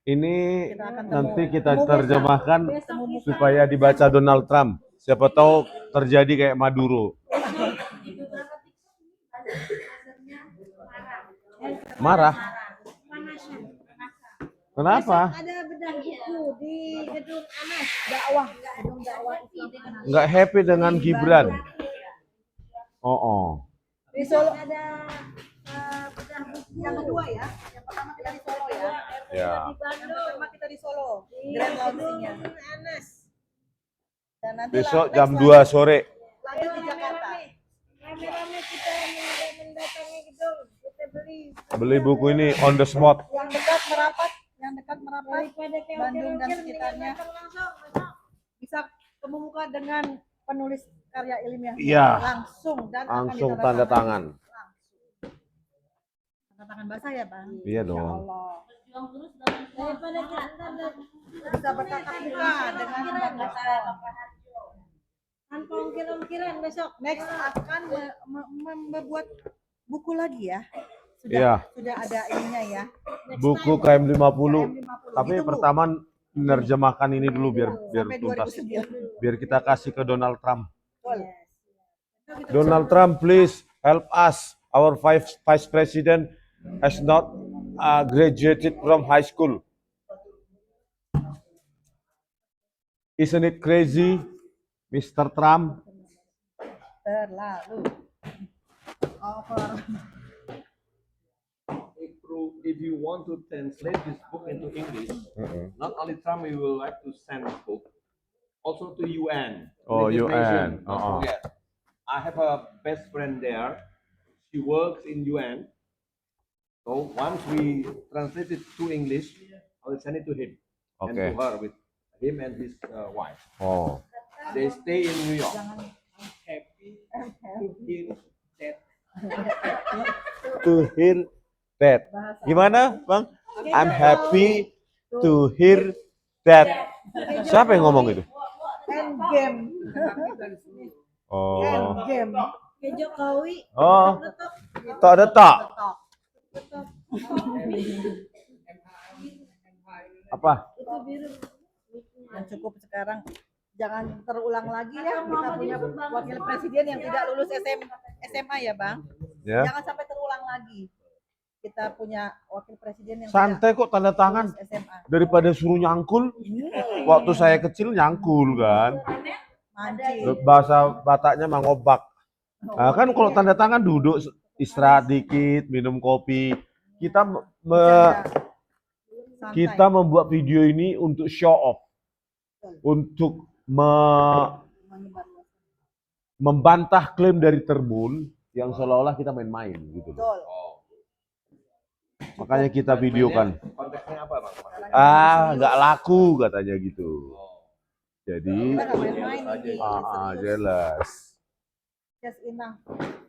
Ini Kita akan nanti temu- kita temu besok. terjemahkan Besok kita supaya dibaca Donald Trump. Siapa tahu terjadi kayak Maduro. di beberapa TikTok ini buzzernya marah. Marah? Panasan. Kenapa? Ada bedah buku di gedung Anas. Dakwah, gedung dakwah Islam. Nggak happy dengan Gibran. Oh. Di Solo. Ada bedah buku Yang kedua ya. Yang pertama kita di Solo ya. Ya. di Yang Bandung. pertama kita di Solo. Di Grand gedung launchingnya. Anas. Dan nanti Besok next jam lagi 2 sore. lanjut di Jakarta. Rame-rame kita mendatangi gedung. Kita Beli buku ini on the spot. Yang dekat merapat, daripada Bandung dan keokir-okir sekitarnya. langsung. bisa ketemu muka dengan penulis karya ilmiah Iya. langsung dan akan Langsung tanda tangan. Tanda tangan basah ya bang. Iya dong. Ya Allah. Daripada kita Bisa bertatap muka dengan Bang Gaston. tanpa ongkir-ongkiran besok. Next akan membuat buku lagi ya. Iya. Sudah ada ininya ya. Buku KM 50. KM50. Tapi Ditunggu. pertama menerjemahkan ini dulu biar Sampai tuntas. 2009. Biar kita kasih ke Donald Trump. Betul. Donald Trump, please help us. Our vice president has not graduated from high school. Isn't it crazy, Mr. Trump? Terlalu. Over. If you want to translate this book into English, not only Trump, we will like to send this book, also to UN. Oh, United UN. Nations, don't Uh-uh. forget. I have a best friend there. She works in UN. So once we translate it to English, I will send it to him and Okay. to her with him and his wife. Oh, They stay in New York. to hear that. Gimana, Bang? I'm happy to hear that. Siapa yang ngomong itu? Endgame. Oh, Endgame. Ke Jokowi. oh, Tetap tak ada tak. Apa? itu biru. Yang cukup sekarang jangan terulang lagi ya, kita punya wakil presiden yang tidak lulus SMA ya bang, Ya. jangan sampai terulang lagi. Kita punya wakil presiden yang Santai kok tanda tidak tangan. lulus SMA. Daripada suruh nyangkul. Waktu saya kecil nyangkul kan. Mancing. Bahasa Bataknya mangobak. Nah, kan kalau tanda tangan duduk istirahat dikit, minum kopi. Kita Santai. kita membuat video ini untuk show off, untuk membantah klaim dari Terbun yang seolah-olah kita main-main gitu. Betul. Makanya kita videokan. Konteksnya apa, Bang? Nggak laku katanya gitu. Jadi, Kita nggak main-main ini. Serius. jelas. Yes, enough.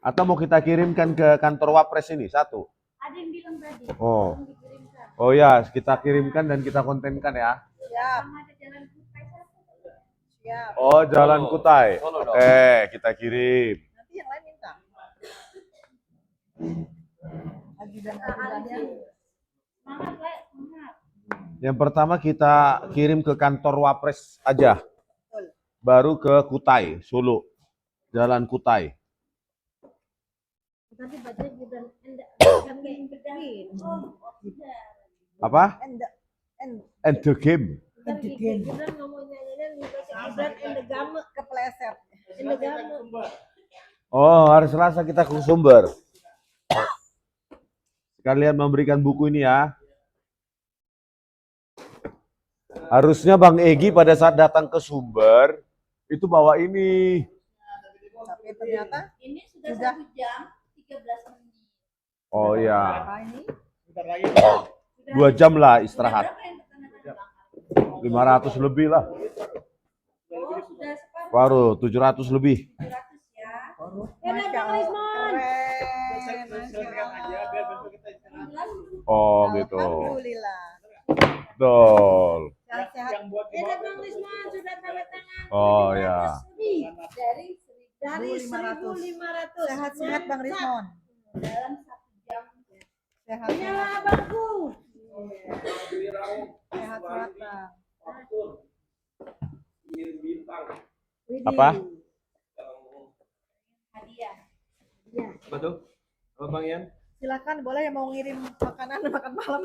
Atau mau kita kirimkan ke kantor Wapres ini satu. Ada yang bilang tadi. Oh, Dikirimkan. oh ya, kita kirimkan dan kita kontenkan ya. Siap, Sama ada jalan Kutai satu. siap. Oh, Jalan Kutai. Solo dong. Kita kirim. Nanti yang lain minta. Ajudan-ajudannya. Semangat, Le. Semangat. Yang pertama kita kirim ke kantor Wapres aja. Betul. Baru ke Kutai, Solo. Jalan Kutai. Tadi baca Gibran enggak kayak bedahin. Oh, Apa? And And the game. Ntar Gibran ngomongnya dan dibaca Gibran and the Game kepleset. and the Game. Oh, hari Selasa kita ke Sumber. Sekalian memberikan buku ini ya. Harusnya Bang Egi pada saat datang ke Sumber itu bawa ini. Tapi ternyata Ini sudah Sudah. 1 jam 13 menit. Oh ya, apa ini? 2 jam lah istirahat. Berapa yang terkena 500 lebih lah. Oh, sudah separuh Baru 700 lebih. 700 ya. Masya Allah, keren. Oh gitu. Alhamdulillah. Betul. Sehat-sehat. Ini Bang Risman sudah tanda tangan. Oh, 700 ya. lebih. Dari 1.500. 1.500. Sehat-sehat Bang Rismon. Dalam 1 jam. Sehat-sehat. Inilah abangku. Sehat-sehat Bang. Widih. Apa? Hadiah. Ya. Apa tuh? Apa Bang Ian? Silakan boleh yang mau ngirim makanan makan malam.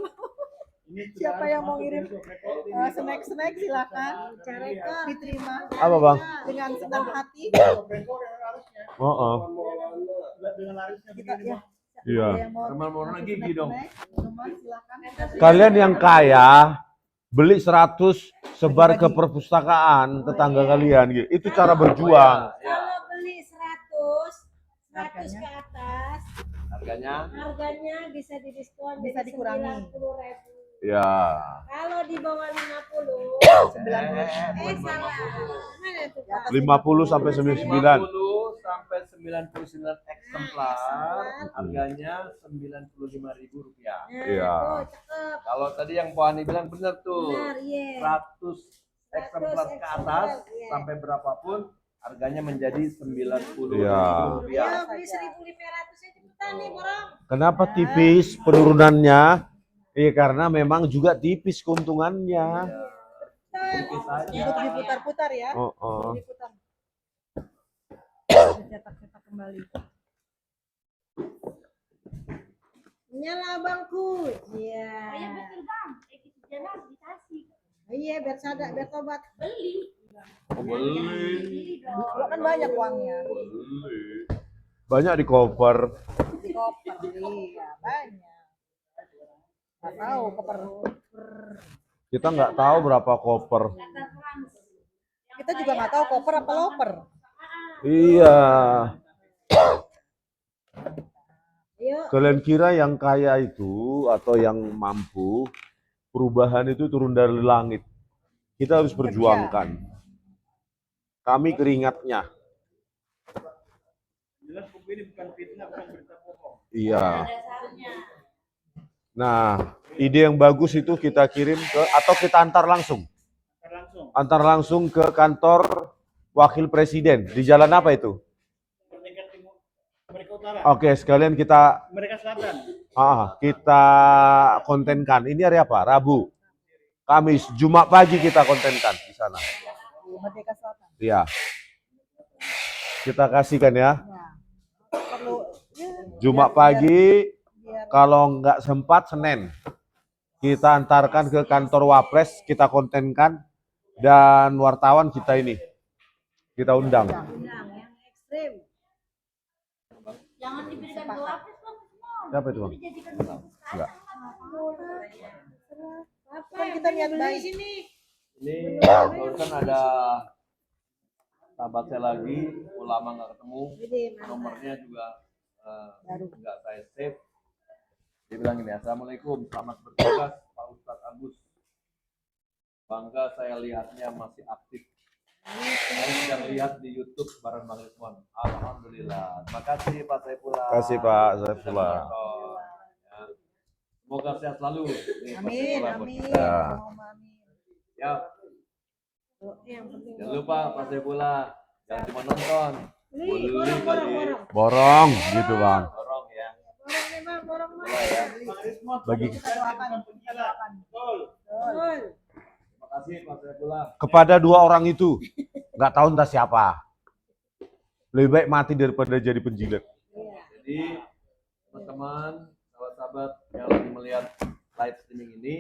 Siapa yang mau ngirim snack silakan. Carekan diterima Apa Bang? dengan senang hati. Oh, oh. Kita ya. Iya. Ada yang mau Normal-normal ngasih gigi dong. snack, minuman, silakan. Kalian yang kaya beli 100 sebar ke perpustakaan tetangga kalian gitu. Itu cara berjuang. Kalau beli 100 ke atas, Harganya bisa didiskon Bisa jadi dikurangi. 90.000. Ya. Kalau di bawah 50, salah. Mana itu Pak? 50 sampai 99. 50 sampai 99 eksemplar, harganya Rp95.000. Iya. Tuh, cakep. Kalau tadi yang Po Ani bilang benar tuh, Benar, iya. 100 eksemplar ke atas iya. sampai berapapun harganya menjadi Rp90.000. Iya. Ayo beli 1.500 ya cepetan nih, borong. Kenapa tipis penurunannya? Iya karena memang juga tipis keuntungannya. Untuk diputar-putar ya. Oh, oh. Diputar. Cetak-cetak kembali. Nyala abangku. Iya. Iya betul bang, itu jalan dikasih. Iya, biar sadar, biar tobat. Beli. Oh, beli. Beli dong. Kan banyak uangnya Beli. Banyak di koper. di koper. Iya, banyak. Nggak tahu koper. Kita nggak tahu berapa koper. Kita juga nggak tahu koper apa loper. Iya. Ayo. Kalian kira yang kaya itu atau yang mampu perubahan itu turun dari langit? Kita harus perjuangkan. Kami keringatnya. Jelas buku ini bukan fitnah, bukan berita bohong. Iya. Nah, ide yang bagus itu kita kirim ke atau kita antar langsung. Antar langsung ke kantor wakil presiden. Di jalan apa itu? Oke, sekalian kita Mereka Selatan. kita kontenkan. Ini hari apa? Rabu. Kamis, Jumat pagi kita kontenkan di sana. Di Merdeka Selatan. Iya. Kita kasihkan ya. Nah, perlu ya, Jumat pagi, kalau nggak sempat Senin. Kita antarkan ke kantor Wapres, kita kontenkan, dan wartawan kita ini. Kita undang. Yang ekstrim. Jangan diberikan doa bang. Siapa itu Bang? Dijadikan Enggak. Apa Kan yang kita niat beli baik. sini? Ini barusan ada sahabat saya lagi, lama nggak ketemu, Widih, mantap. nomornya juga nggak saya save. Dia bilang gini, Assalamualaikum, selamat bertugas Pak Ustadz Agus. Bangga saya lihatnya masih aktif. Saya sedang lihat di YouTube bareng Bang Rismon. Alhamdulillah. Terima kasih Pak Saifullah. Terima kasih Pak Saifullah. Ya. Semoga sehat selalu. Nih, Pak Amin, Saifullah buat amin. kita. Ya. Amin. Ya, Yang penting. jangan lupa Pak Saifullah. Jangan cuma nonton. Beli, borong, borong, borong. Borong gitu Bang. Borong ya. Borong nih bang, borong bang. Boleh ya. Bagi Kita doakan. Kita doakan. Betul. Terima kasih Pak Saifullah. kepada dua orang itu, nggak tahu entah siapa. Lebih baik mati daripada jadi penjilat. Jadi teman-teman, sahabat-sahabat yang lagi melihat live streaming ini,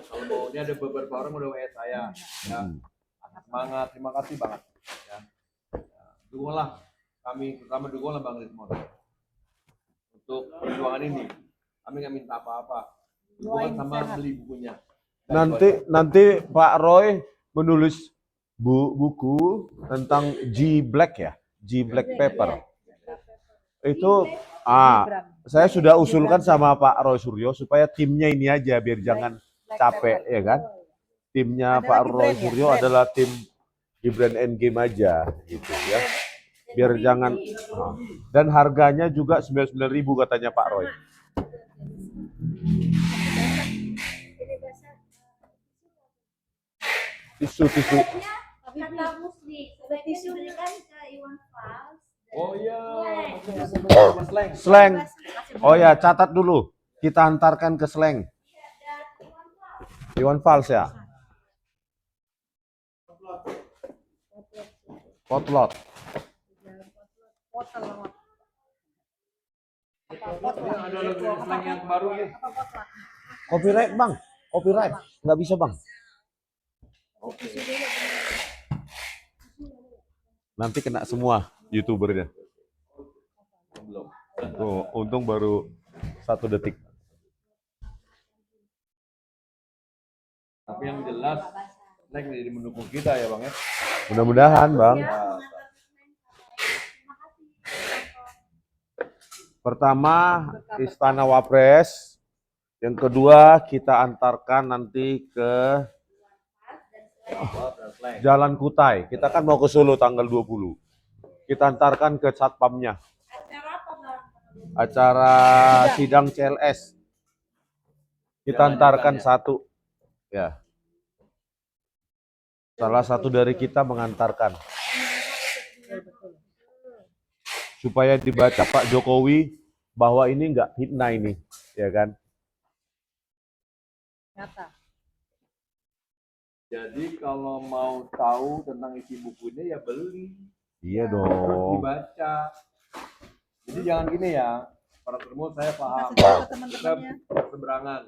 kalau mau ini ada beberapa orang udah WA saya, ya semangat, terima kasih banget, ya. Dukunglah kami, terutama dukunglah Bang Rismon untuk perjuangan ini. Kami nggak minta apa-apa, dukungan sama beli bukunya. Nanti Pak Roy menulis buku tentang G Black ya, G Black Paper. Itu saya sudah usulkan sama Pak Roy Suryo supaya timnya ini aja biar jangan capek ya kan. Timnya Ada Pak lagi Roy brand ya, Suryo brand. adalah tim Gibran Endgame aja gitu ya. Biar jangan dan harganya juga 99.000 katanya Pak Roy. Tisu. Kata Musli, sebaiknya diberikan ke Iwan Fals. Oh iya. Dan Slang. Oh ya, catat dulu. Kita antarkan ke Slang. Iwan Fals ya. Potlot. Ada lagu slang yang baru nih. Copyright bang. Copyright. Nggak bisa bang. Nanti kena semua YouTubernya. Belum. Oh, untung baru 1 detik. Tapi yang jelas slang jadi mendukung kita ya bang ya. Mudah-mudahan bang. Pertama Istana Wapres. Yang kedua kita antarkan nanti ke Jalan Kutai. Kita kan mau ke Solo tanggal 20. Kita antarkan ke satpamnya. Acara sidang CLS. Kita antarkan satu. Ya. Salah satu dari kita mengantarkan. Supaya dibaca Pak Jokowi bahwa ini enggak fitnah ini, ya kan? Nyata. Jadi kalau mau tahu tentang isi bukunya ya beli. Iya Terus dong. dibaca. Jadi jangan gini ya, para termo saya paham. Kasih tahu ke Kita teman-temannya. berseberangan.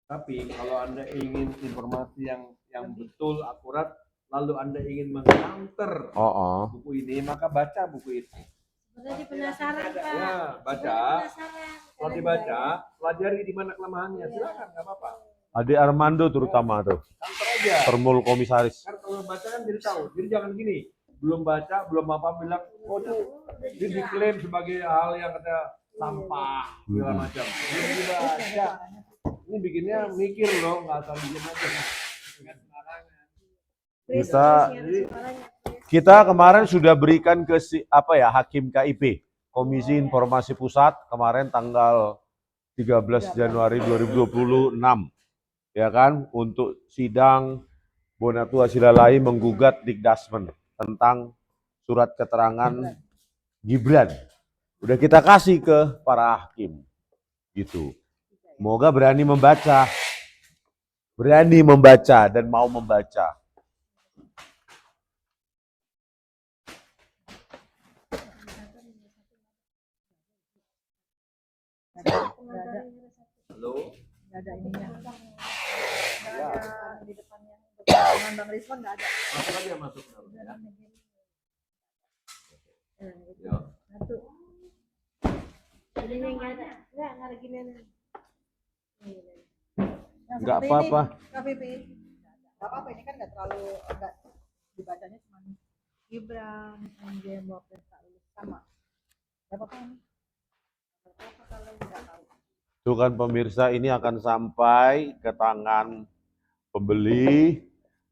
Tapi kalau Anda ingin informasi yang betul, akurat, lalu Anda ingin meng-counter Oh. buku ini, maka baca buku ini. Jadi penasaran Pak. Ya, baca. Penasaran. Kalau dibaca, pelajari di mana kelemahannya. Silakan, nggak apa-apa. Ade Armando terutama tuh. Counter aja. Permul komisaris. Kan kalau baca kan jadi tahu. Jadi jangan gini, belum baca, belum apa bilang, oh itu dia diklaim sebagai hal yang kata sampah segala macam. Belum dibaca. Ini bikinnya mikir loh, nggak asal bikin aja. Dengan sembarangan. Kita kemarin sudah berikan ke Hakim KIP, Komisi Informasi Pusat kemarin tanggal 13 Januari 2026, ya kan, untuk sidang Bonatua Silalai menggugat Dikdasmen tentang surat keterangan Gibran. Udah kita kasih ke para hakim, gitu. Semoga berani membaca dan mau membaca. Halo. Nggak ada ininya. Nggak ada di depannya. Dengan Bang Rizwan nggak ada. Masuk aja masuk. Ya. Satu. Ini nggak ada. Nggak ada gini. Yang Nggak seperti apa-apa. ini, KPP. Nggak apa-apa, ini kan nggak terlalu, nggak dibacanya cuma Gibran, MJ, Wapres, tak lulus sama. Nggak apa-apa ini. Nggak apa-apa kalau nggak tahu. Itu kan pemirsa, ini akan sampai ke tangan pembeli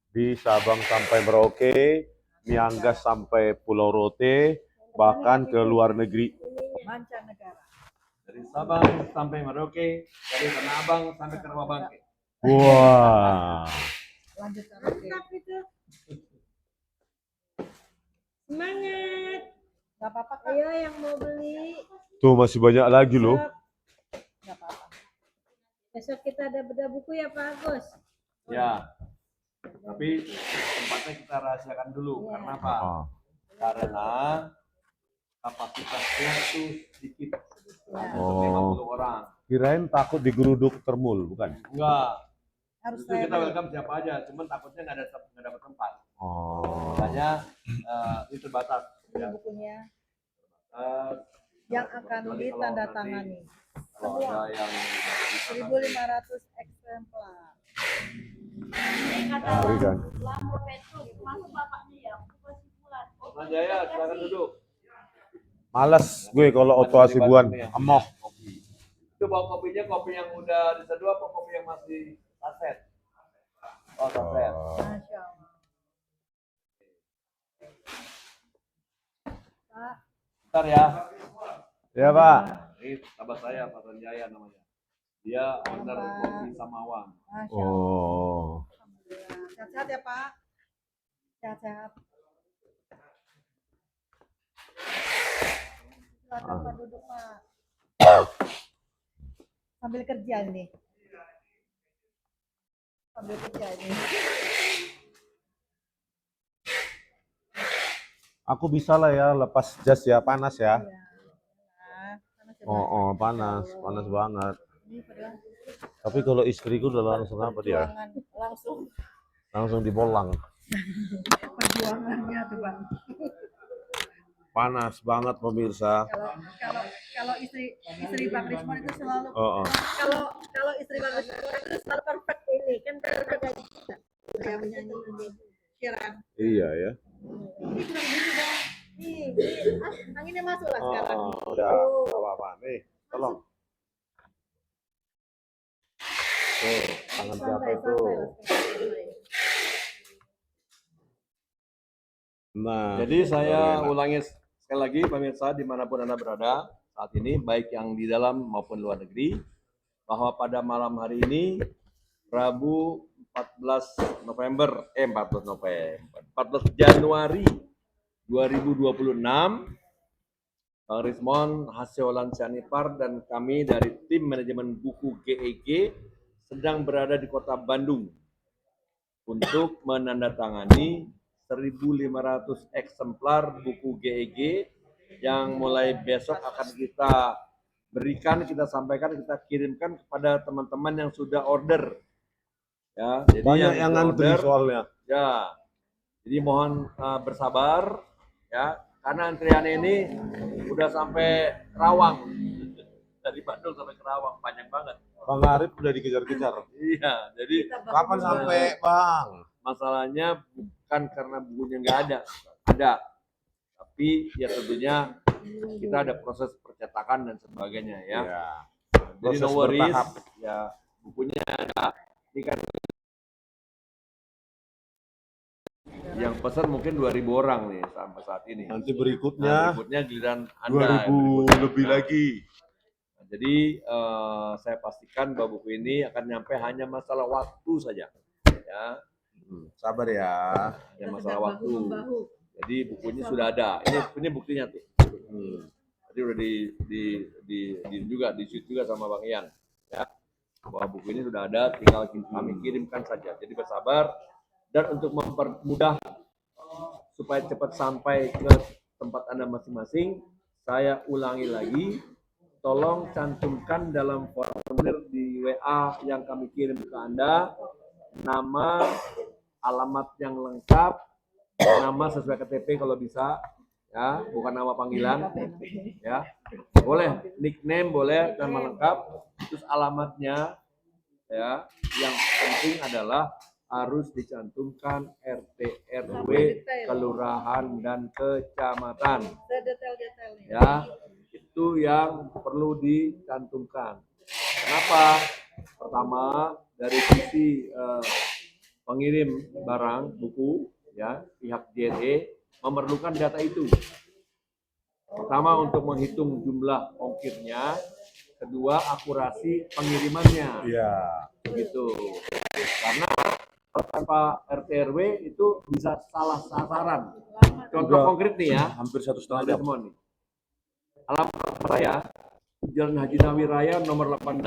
di Sabang sampai Merauke, Miangas sampai Pulau Rote, bahkan ke luar negeri. Mancanegara. Dari Sabang sampai Merauke, dari Tanah Abang sampai ke Rawabangke. Wah, Lanjut karaoke. Mantap itu. Semangat. Nggak apa-apa Kak. Ayo yang mau beli. tuh masih banyak lagi loh. Nggak apa-apa. Besok kita ada bedah buku ya Pak Agus. Ya. Tapi tempatnya kita rahasiakan dulu. Karena apa? Ah. Karena kapasitasnya itu sedikit. Oh. Untuk 50 orang. Kirain takut digeruduk termul, bukan? Enggak. Harus Itu kita travel. welcome siapa aja. Cuman takutnya nggak dapat tempat. Oh. Makanya itu terbatas. Ini Ya. bukunya Eh, yang akan ditandatangani. kalau ada yang 1.500 eksemplar. Ini kata Berikan. Lampu Petrus, masuk bapaknya ya, bukan simpulan. Mas Jaya, silakan duduk. Males gue kalau Oto Hasibuan. Emoh. Kopi. Itu bawa kopinya, kopi yang udah diseduh apa kopi yang masih saset? Oh, saset. Masya Allah. Pak, Bentar ya. Ya Pak. Ini sahabat saya, Pak Sanjaya namanya. Dia owner kopi Samawan. Masya Allah. Oh. Alhamdulillah. Sehat-sehat ya Pak. Sehat-sehat. Silakan Pak duduk Pak. Sambil kerja nih. Sambil kerja ini. Aku bisa lah ya lepas jas ya, panas ya. Iya. Nah, panas ya, Pak. Oh, panas banget. Ini padahal Tapi kalau istriku udah langsung apa dia? perjuangan langsung Langsung dibolang. perjuangannya tuh Bang. Panas banget pemirsa. Kalau istri Bang Rismon itu selalu Oh, oh. kalau istri Bang Rismon itu selalu perfect ini kan perfect aja. Kayak menyanyi Kiran. Iya ya. Ini kurang dulu Bang. Nih, anginnya masuk lah sekarang. Udah, nggak apa-apa. Nih, tolong. Tuh, tangan siapa itu? Santai lah sekarang. Nah, Jadi saya enak. ulangi sekali lagi pemirsa dimanapun Anda berada saat ini, baik yang di dalam maupun luar negeri, bahwa pada malam hari ini, Rabu 14 Januari 2026, Bang Rismon, Hasyolan Sianipar, dan kami dari tim manajemen buku GEG sedang berada di kota Bandung untuk menandatangani 1.500 eksemplar buku GEG yang mulai besok akan kita berikan, kita sampaikan, kita kirimkan kepada teman-teman yang sudah order. Ya, jadi Banyak yang sudah ngantri order, soalnya. ya. Jadi mohon bersabar ya, karena antrian ini udah sampai Kerawang. Dari Bandung sampai Kerawang, panjang banget. Bang Arif udah dikejar-kejar. Iya, jadi Kapan sampai, Bang? masalahnya bukan karena bukunya nggak ada, tapi ya tentunya kita ada proses percetakan dan sebagainya ya. Iya. Jadi Proses no worries, bertahap. ya bukunya ada. Ini kan yang pesan mungkin 2.000 orang nih sampai saat ini. Nanti Nah, berikutnya berikutnya giliran Anda. 2000 lebih Nah, lagi. jadi saya pastikan bahwa buku ini akan nyampe hanya masalah waktu saja. Ya, Sabar ya. hanya masalah waktu. Jadi bukunya sudah ada. Ini buktinya tuh. Tadi udah di juga di shoot juga sama Bang Ian. Ya, bahwa buku ini sudah ada, tinggal kami kirimkan saja. Jadi bersabar, dan untuk mempermudah supaya cepat sampai ke tempat Anda masing-masing, saya ulangi lagi, tolong cantumkan dalam formulir di WA yang kami kirim ke Anda nama, alamat yang lengkap, nama sesuai KTP kalau bisa, ya, bukan nama panggilan, ya, boleh nickname, boleh nama lengkap, terus alamatnya, ya, yang penting adalah harus dicantumkan RT RW, kelurahan dan kecamatan, Detail-detailnya. ya, itu yang perlu dicantumkan. Kenapa? Pertama, dari sisi pengirim barang buku, ya, pihak JNE memerlukan data itu. Pertama, untuk menghitung jumlah ongkirnya, kedua akurasi pengirimannya. Iya. Gitu. Karena tanpa RT RW itu bisa salah sasaran. Contoh Udah konkret nih ya, hampir 1,5 ada jam. semua nih. Alamat saya Jalan Haji Nawi Raya nomor 18.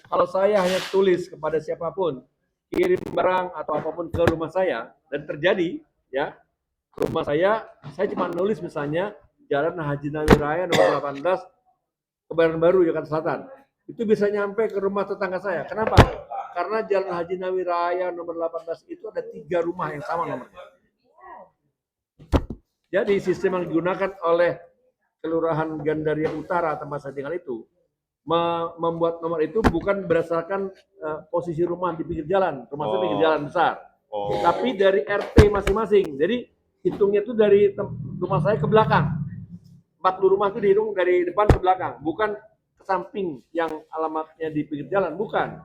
Kalau saya hanya tulis kepada siapapun kirim barang atau apapun ke rumah saya dan terjadi, ya, rumah saya cuma nulis misalnya Jalan Haji Nawi Raya nomor 18 Kebayoran Baru, Jakarta Selatan. Itu bisa nyampe ke rumah tetangga saya. Kenapa? Karena Jalan Haji Nawi Raya nomor 18 itu ada 3 rumah yang sama nomornya. Jadi sistem yang digunakan oleh Kelurahan Gandaria Utara tempat saya tinggal itu membuat nomor itu bukan berdasarkan posisi rumah di pinggir jalan, rumah saya pinggir jalan besar, tapi dari RT masing-masing. Jadi hitungnya itu dari rumah saya ke belakang. 40 rumah itu dihitung dari depan ke belakang, bukan ke samping yang alamatnya di pinggir jalan, bukan.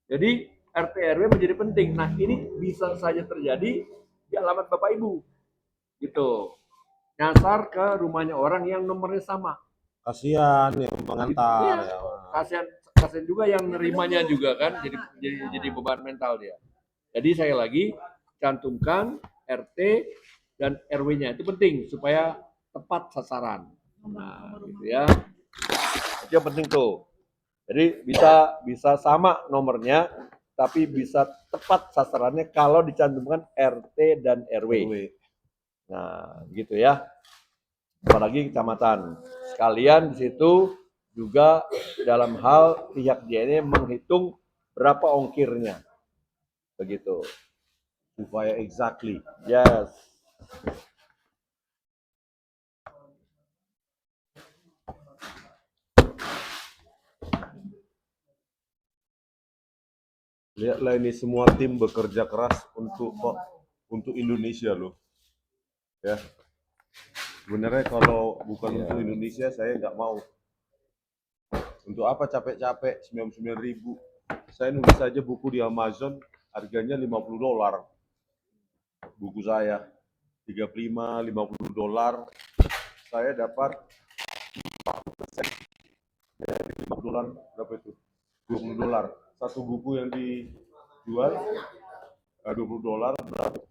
Jadi RT RW menjadi penting. Nah, ini bisa saja terjadi di alamat Bapak Ibu, gitu. Nyasar ke rumahnya orang yang nomornya sama. Kasihan yang mengantar. Iya. Ya. Kasihan juga yang nerimanya juga kan, jadi beban mental dia. Jadi saya lagi cantumkan RT dan RW-nya, itu penting supaya tepat sasaran. Nah, gitu ya. Itu yang penting tuh. Jadi bisa sama nomornya, tapi bisa tepat sasarannya kalau dicantumkan RT dan RW. Nah, gitu ya. Apalagi kecamatan. Sekalian di situ juga dalam hal pihak dia ini menghitung berapa ongkirnya. Begitu. Supaya exactly. Yes. Lihatlah ini semua tim bekerja keras untuk Indonesia loh. Ya. Sebenarnya kalau bukan untuk Indonesia saya nggak mau. Untuk apa capek-capek 99.000? Saya nulis saja buku di Amazon harganya $50. Buku saya 35, $50. Saya dapat $50 berapa itu? $20. Satu buku yang dijual $20 berapa?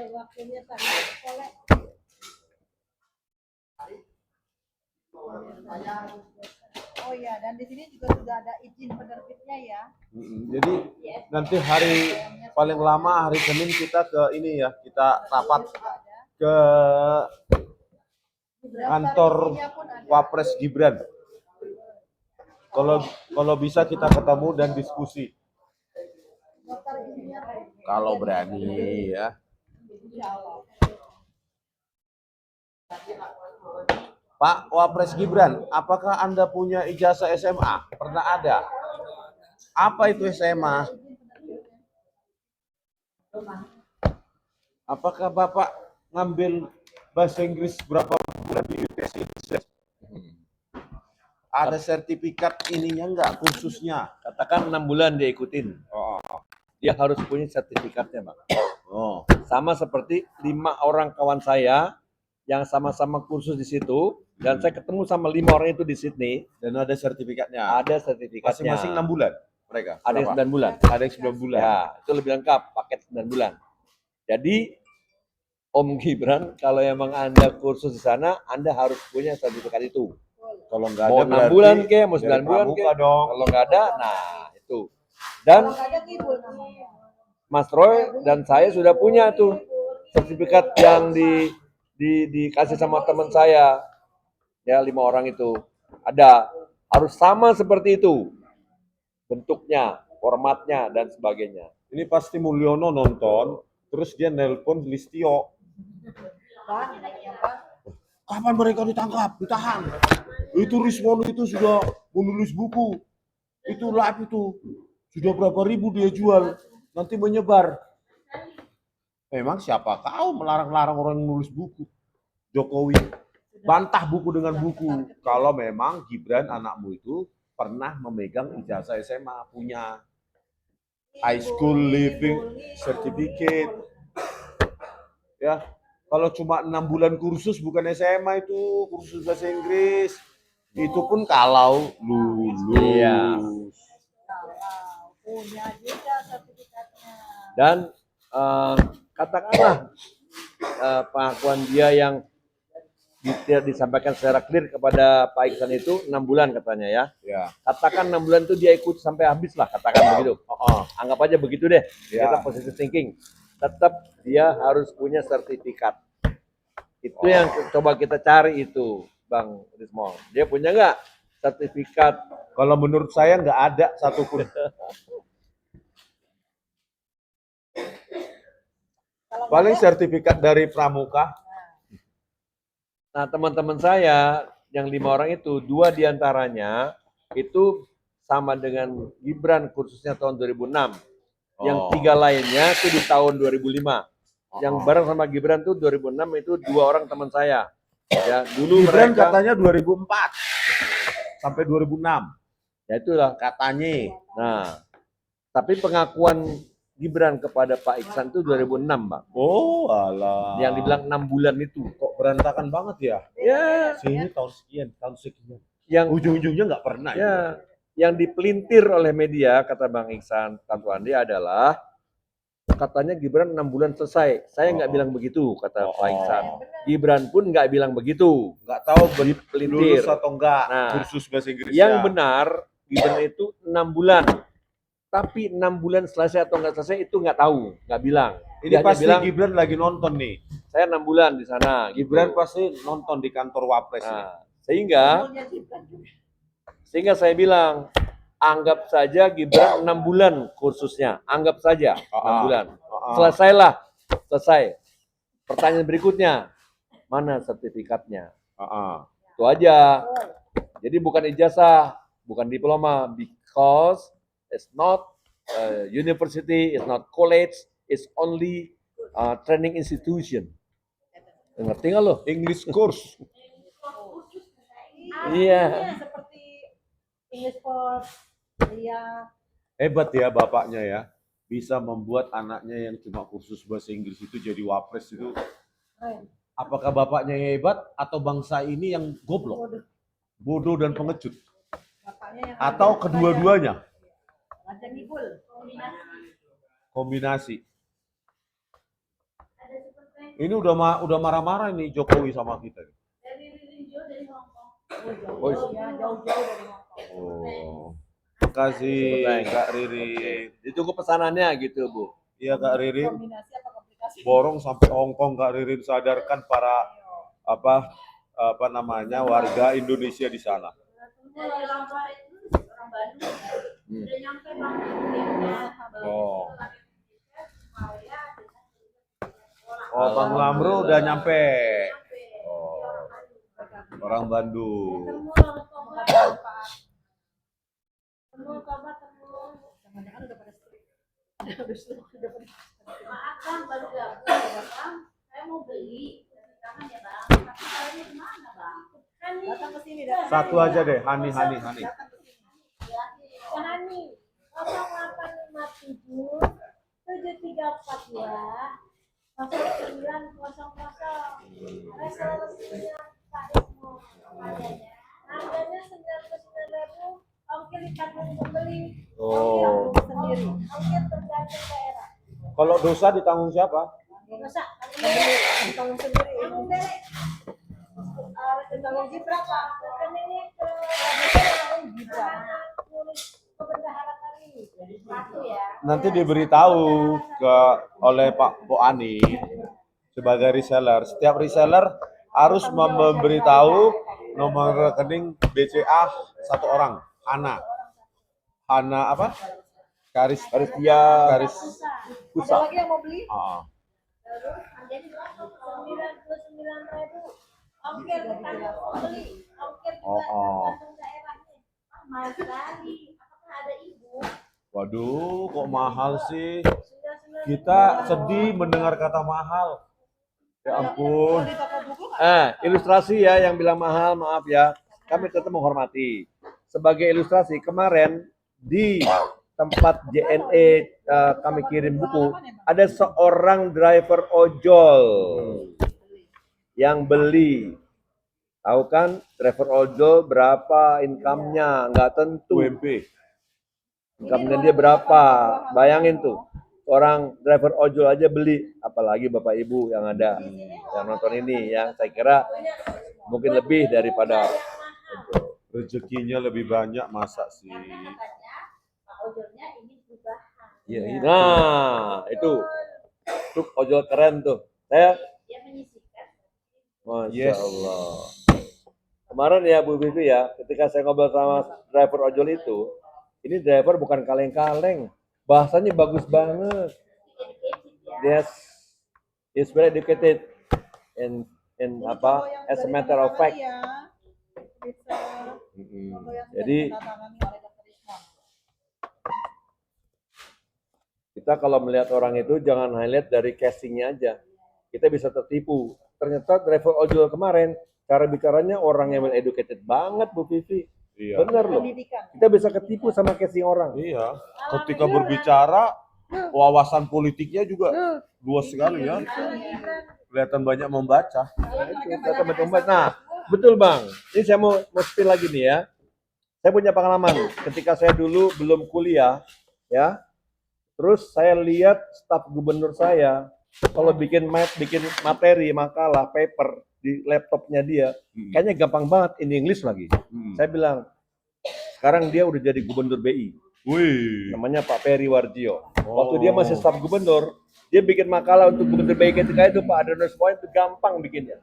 Waktunya sampai sekolah. Oh iya, dan di sini juga sudah ada izin penerbitnya ya. Jadi nanti hari paling lama hari Senin kita ke ini ya, kita rapat ke kantor Wapres Gibran. Kalau bisa kita ketemu dan diskusi. Kalau berani ya. Pak Wapres Gibran, apakah Anda punya ijazah SMA? Pernah ada? Apa itu SMA? Apakah Bapak ngambil bahasa Inggris berapa bulan di UTS? Ada sertifikat ininya enggak, kursusnya? Katakan 6 bulan dia ikutin. Oh. Dia harus punya sertifikatnya, Bang. Oh. Sama seperti 5 orang kawan saya yang sama-sama kursus di situ, dan saya ketemu sama 5 orang itu di Sydney. Dan ada sertifikatnya. Ada sertifikatnya. Masing-masing 6 bulan mereka. Ada yang 9 bulan. Ada yang 9 bulan. Ya, itu lebih lengkap, paket 9 bulan. Jadi Om Gibran, kalau emang Anda kursus di sana, Anda harus punya sertifikat itu. Kalau nggak Mau ada 6 bulan ke, mau 9 dari bulan ke. pramuka dong. Kalau nggak ada, nah itu. Dan Kalau nggak ada kibul namanya. Mas Roy dan saya sudah punya tuh sertifikat yang dikasih sama teman saya. Ya, 5 orang itu. Ada. Harus sama seperti itu. Bentuknya, formatnya, dan sebagainya. Ini pasti Mulyono nonton, terus dia nelpon Listio. Kapan mereka ditangkap, ditahan? Itu Rismon itu sudah menulis buku. Itu live itu. Sudah berapa ribu dia jual. Nanti menyebar. Memang siapa kau melarang-larang orang menulis buku? Jokowi bantah buku dengan buku. Kalau memang Gibran anakmu itu pernah memegang ijazah SMA, punya high school living certificate. Ya, kalau cuma 6 bulan kursus bukan SMA itu, kursus bahasa Inggris. Itu pun kalau lulus. Iya. Punya juga sertifikatnya. Dan katakanlah pengakuan dia yang disampaikan secara clear kepada Pak Iksan itu 6 bulan katanya ya. Ya. Katakan 6 bulan itu dia ikut sampai habis lah, katakan begitu. Anggap aja begitu deh. Ya. Kita positive thinking. Tetap dia harus punya sertifikat. Itu yang coba kita cari itu, Bang Rismon. Dia punya nggak sertifikat? Kalau menurut saya nggak ada satupun. Paling sertifikat dari pramuka. Nah, teman-teman saya yang 5 orang itu, 2 diantaranya itu sama dengan Gibran kursusnya tahun 2006. Yang 3 lainnya itu di tahun 2005. Yang bareng sama Gibran tuh 2006 itu 2 orang teman saya. Ya, dulu Gibran mereka katanya 2004 sampai 2006. ya itulah. Katanya. Nah, tapi pengakuan Gibran kepada Pak Iksan itu 2006, Bang. Oh, alah. Yang dibilang 6 bulan itu. kok berantakan banget ya? Ya, Sini tahun sekian, tahun sekian. yang Ujung-ujungnya nggak pernah. itu. ya, yang dipelintir oleh media kata Bang Iksan Tantoandi adalah katanya Gibran 6 bulan selesai. Saya nggak Oh. bilang begitu, kata Pak Iksan. Oh. Gibran pun nggak bilang begitu. Nggak tahu Dipelintir. lulus atau enggak Nah, kursus bahasa Inggris. Yang benar Gibran itu 6 bulan. Tapi 6 bulan selesai atau nggak selesai itu nggak tahu, nggak bilang. Ini Dia hanya pasti bilang, Gibran lagi nonton nih. saya 6 bulan di sana. Gibran gitu. pasti nonton di kantor Wapres. nih. Nah, sehingga saya bilang, anggap saja Gibran 6 bulan kursusnya. Anggap saja 6 bulan. Selesailah. Selesai. Pertanyaan berikutnya, mana sertifikatnya? Itu aja. Jadi bukan ijazah, bukan diploma, because it's not university, it's not college, it's only training institution. Ngerti nggak lo? English course. Iya. Seperti English for dia. Hebat ya bapaknya ya. Bisa membuat anaknya yang cuma kursus bahasa Inggris itu jadi Wapres itu. Apakah bapaknya hebat atau bangsa ini yang goblok, bodoh dan pengecut? Bapaknya yang Atau kedua-duanya? Raja Ngibul. Kombinasi. Ini udah marah-marah nih Jokowi sama kita. Dari Rinjo dari Hong Kong. Oh, Ya, jauh-jauh dari Hongkong. Oh. Makasih Kak Riri. ditunggu pesanannya gitu, Bu. Iya Kak Riri. Kombinasi apa komplikasi? Borong sampai Hongkong Kak Riri sadarkan para apa namanya warga Indonesia di sana. Dari orang Bandung. Udah nyampe Bang. Oh. Oh, Bang Lamro udah nyampe. Oh. Orang Bandung. Temu kabar temu. Jangan-jangan udah pada strip. Maaf Bang, baru gabung ya Bang. Saya mau beli. Tangan ya Bang. Tapi caranya gimana Bang? Kan ini Datang ke sini, datang. Satu aja deh, Hani. Datang ke sini. Hani 0857 7342 0900 resolusinya Pak Ismo adanya. Harganya 99.000, ongkir ditanggung pembeli. Oh. Ongkir sendiri. Ongkir tergantung daerah. Kalau dosa ditanggung siapa? Masa Tanggung sendiri. tanggung derek. Tanggung Gibran Pak. Rekeningnya ke Gibran. Kebendahara kami. Satu ya. Nanti diberitahu oleh Pak Po Ani sebagai reseller. Setiap reseller harus memberitahu nomor rekening BCA satu orang. Hana apa? Karistia. Ada lagi yang mau beli? Terus harganya berapa? 99.000. Ongkir ditanggung pembeli. Ongkir juga tergantung daerahnya. Ah, mahal sekali. Apakah ada ibu? Waduh, kok mahal sih? 99.000. Kita sedih mendengar kata mahal. Ya ampun. Di toko buku nggak? Ilustrasi ya yang bilang mahal, maaf ya. Kami tetap menghormati. Sebagai ilustrasi, kemarin di tempat JNE kami kirim buku, ada seorang driver ojol yang beli. Tahu kan driver ojol berapa income-nya? Nggak tentu. UMP. Income-nya dia berapa? Bayangin tuh. Orang driver ojol aja beli, apalagi Bapak Ibu yang ada yang nonton ini, yang saya kira mungkin lebih daripada ojol. Rezekinya lebih banyak masa sih? Katanya Pak Ojolnya ini perubahan. Iya, Nah, itu ojol keren tuh. Saya, Dia menyisihkan. Masya Yes. Allah. Kemarin ya Bu Bibi ya, ketika saya ngobrol sama driver ojol itu, ini driver bukan kaleng-kaleng, bahasanya bagus banget. Yes, he's very educated in apa, as a matter of fact. Jadi kita kalau melihat orang itu jangan highlight dari casingnya aja. Kita bisa tertipu. Ternyata driver ojol kemarin cara bicaranya orang yang well educated banget Bu Vivi. Iya. Bener loh. Kita bisa ketipu sama casing orang. Iya. Ketika berbicara wawasan politiknya juga luas sekali ya. Kelihatan banyak membaca. Kata betul. Nah, betul Bang. Ini saya mau spill lagi nih ya. Saya punya pengalaman ketika saya dulu belum kuliah, ya. Terus saya lihat staf gubernur saya kalau bikin materi, makalah, paper di laptopnya dia, kayaknya gampang banget in English lagi. Saya bilang, sekarang dia udah jadi gubernur BI. Wih. Namanya Pak Peri Warjio. Waktu dia masih staf gubernur, dia bikin makalah untuk gubernur BI ketika itu Pak Adonis Moy itu gampang bikinnya.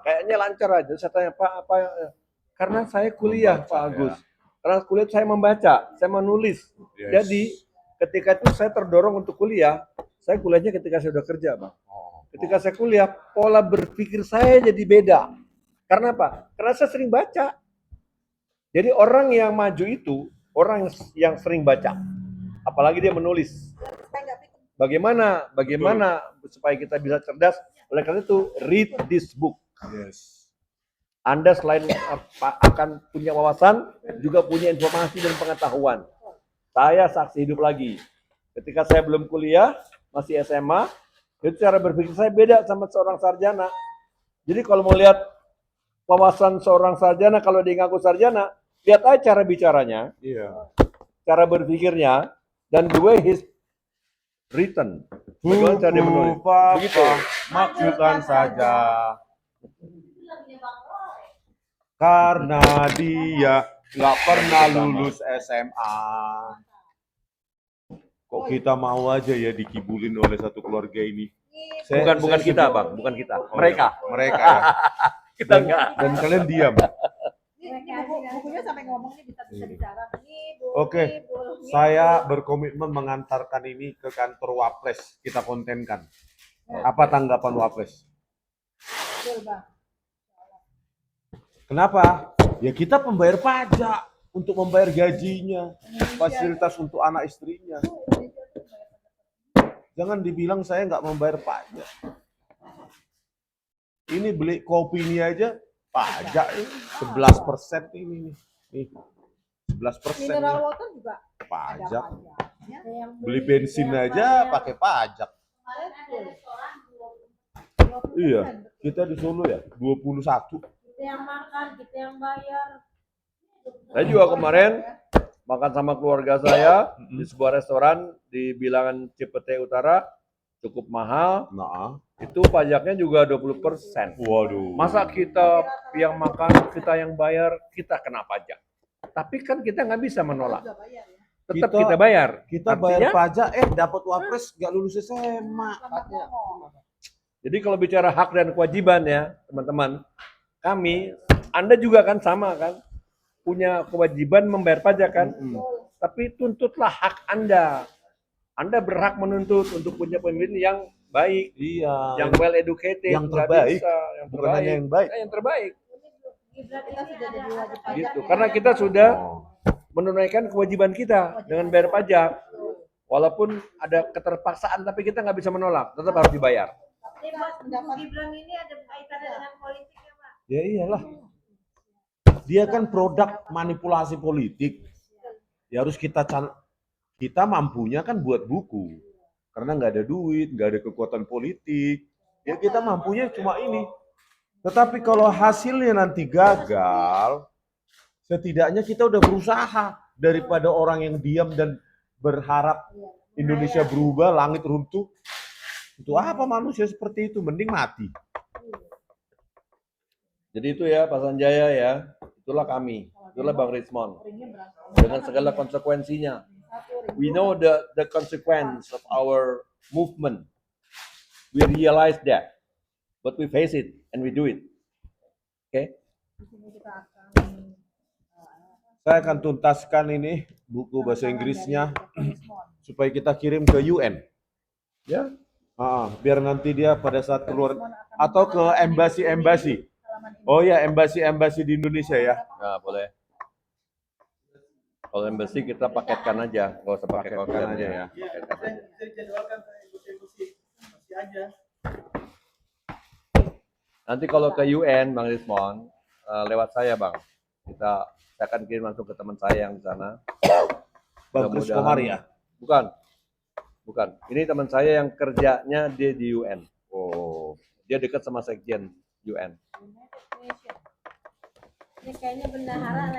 Kayaknya lancar aja. Saya tanya Pak apa? Karena saya kuliah Pak Agus. Karena kuliah saya membaca, saya menulis. Jadi ketika itu saya terdorong untuk kuliah. Saya kuliahnya ketika saya sudah kerja, Bang. Ketika saya kuliah, pola berpikir saya jadi beda. Karena apa? Karena saya sering baca. Jadi orang yang maju itu orang yang sering baca. Apalagi dia menulis. Bagaimana supaya kita bisa cerdas? Oleh karena itu, read this book. Yes. Anda selain akan punya wawasan, juga punya informasi dan pengetahuan. Saya saksi hidup lagi. Ketika saya belum kuliah, masih SMA, itu cara berpikir saya beda sama seorang sarjana. Jadi kalau mau lihat wawasan seorang sarjana, kalau dia ngaku sarjana, lihat aja cara bicaranya, cara berpikirnya, dan the way he's written. Bagaimana cara dia menulis? Begitu. Maksudkan saja. Karena dia nggak pernah lulus SMA. Kok kita mau aja ya dikibulin oleh satu keluarga ini? Bukan kita, Bang, bukan kita. Mereka. Mereka ya. Kita enggak. Dan kalian diam. Ini bukunya sampai ngomong nih bisa bicara. Oke, saya berkomitmen mengantarkan ini ke kantor Wapres. Kita kontenkan. Apa tanggapan Wapres? Betul, Bang. Kenapa? Ya kita pembayar pajak untuk membayar gajinya, fasilitas untuk anak istrinya. Jangan dibilang saya nggak membayar pajak. Ini beli kopi ini aja pajak 11% ini nih. 11%. Mineral water juga Pajak. pajaknya. Beli bensin aja pakai pajak. Iya, kita di Solo ya 21. Kita yang makan, kita yang bayar. Saya juga kemarin makan sama keluarga saya di sebuah restoran di bilangan Cipete Utara, cukup mahal. Nah, Itu pajaknya juga 20%. waduh. Masa kita yang makan, kita yang bayar, kita kena pajak. Tapi kan kita nggak bisa menolak. Juga bayar ya. Tetap Kita- kita bayar. Kita bayar pajak, dapat Wapres nggak lulus SMA. Jadi kalau bicara hak dan kewajiban ya, teman-teman, kami, Anda juga kan sama kan, punya kewajiban membayar pajak kan, tapi tuntutlah hak Anda. Anda berhak menuntut untuk punya pemimpin yang baik, Iya. yang well educated, yang nggak terbaik. bisa, yang Bukan hanya yang baik. yang terbaik. Gibran Kita ini sudah ada jadi wajib pajak. Gitu. Karena kita sudah Oh. menunaikan kewajiban kita dengan bayar pajak. Walaupun ada keterpaksaan, tapi kita nggak bisa menolak, tetap harus dibayar. Tapi buku Gibran ini ada kaitannya dengan politik ya Pak? Ya iyalah. Dia kan produk manipulasi politik. Ya harus kita mampunya kan buat buku. Karena nggak ada duit, nggak ada kekuatan politik. Ya kita mampunya cuma ini. Tetapi kalau hasilnya nanti gagal, setidaknya kita udah berusaha daripada orang yang diam dan berharap Indonesia berubah, langit runtuh. Untuk apa manusia seperti itu? Mending mati. Jadi itu ya Pak Sanjaya ya, itulah kami, itulah Bang Rismon. Dengan segala konsekuensinya. We know the consequence of our movement. We realize that, but we face it and we do it. Oke? Di sini kita akan Saya akan tuntaskan ini buku bahasa Inggrisnya supaya kita kirim ke UN. Ya. Biar nanti dia pada saat keluar atau ke embasi-embasi. Oh ya, embasi-embasi di Indonesia ya. Nah, boleh. Kalau embassy kita paketkan aja, nggak usah pakai Paketkan konten aja ya. Paketkan aja. Bisa dijadwalkan ke emosi-emosi masih aja. Nanti kalau ke UN, Bang Rismon, lewat saya Bang. Saya akan kirim langsung ke teman saya yang di sana. Bang Kris Mudah-mudahan- Komar ya. Bukan, Bukan. Ini teman saya yang kerjanya di UN. Oh. Dia dekat sama sekjen UN. Ini kayaknya bendahara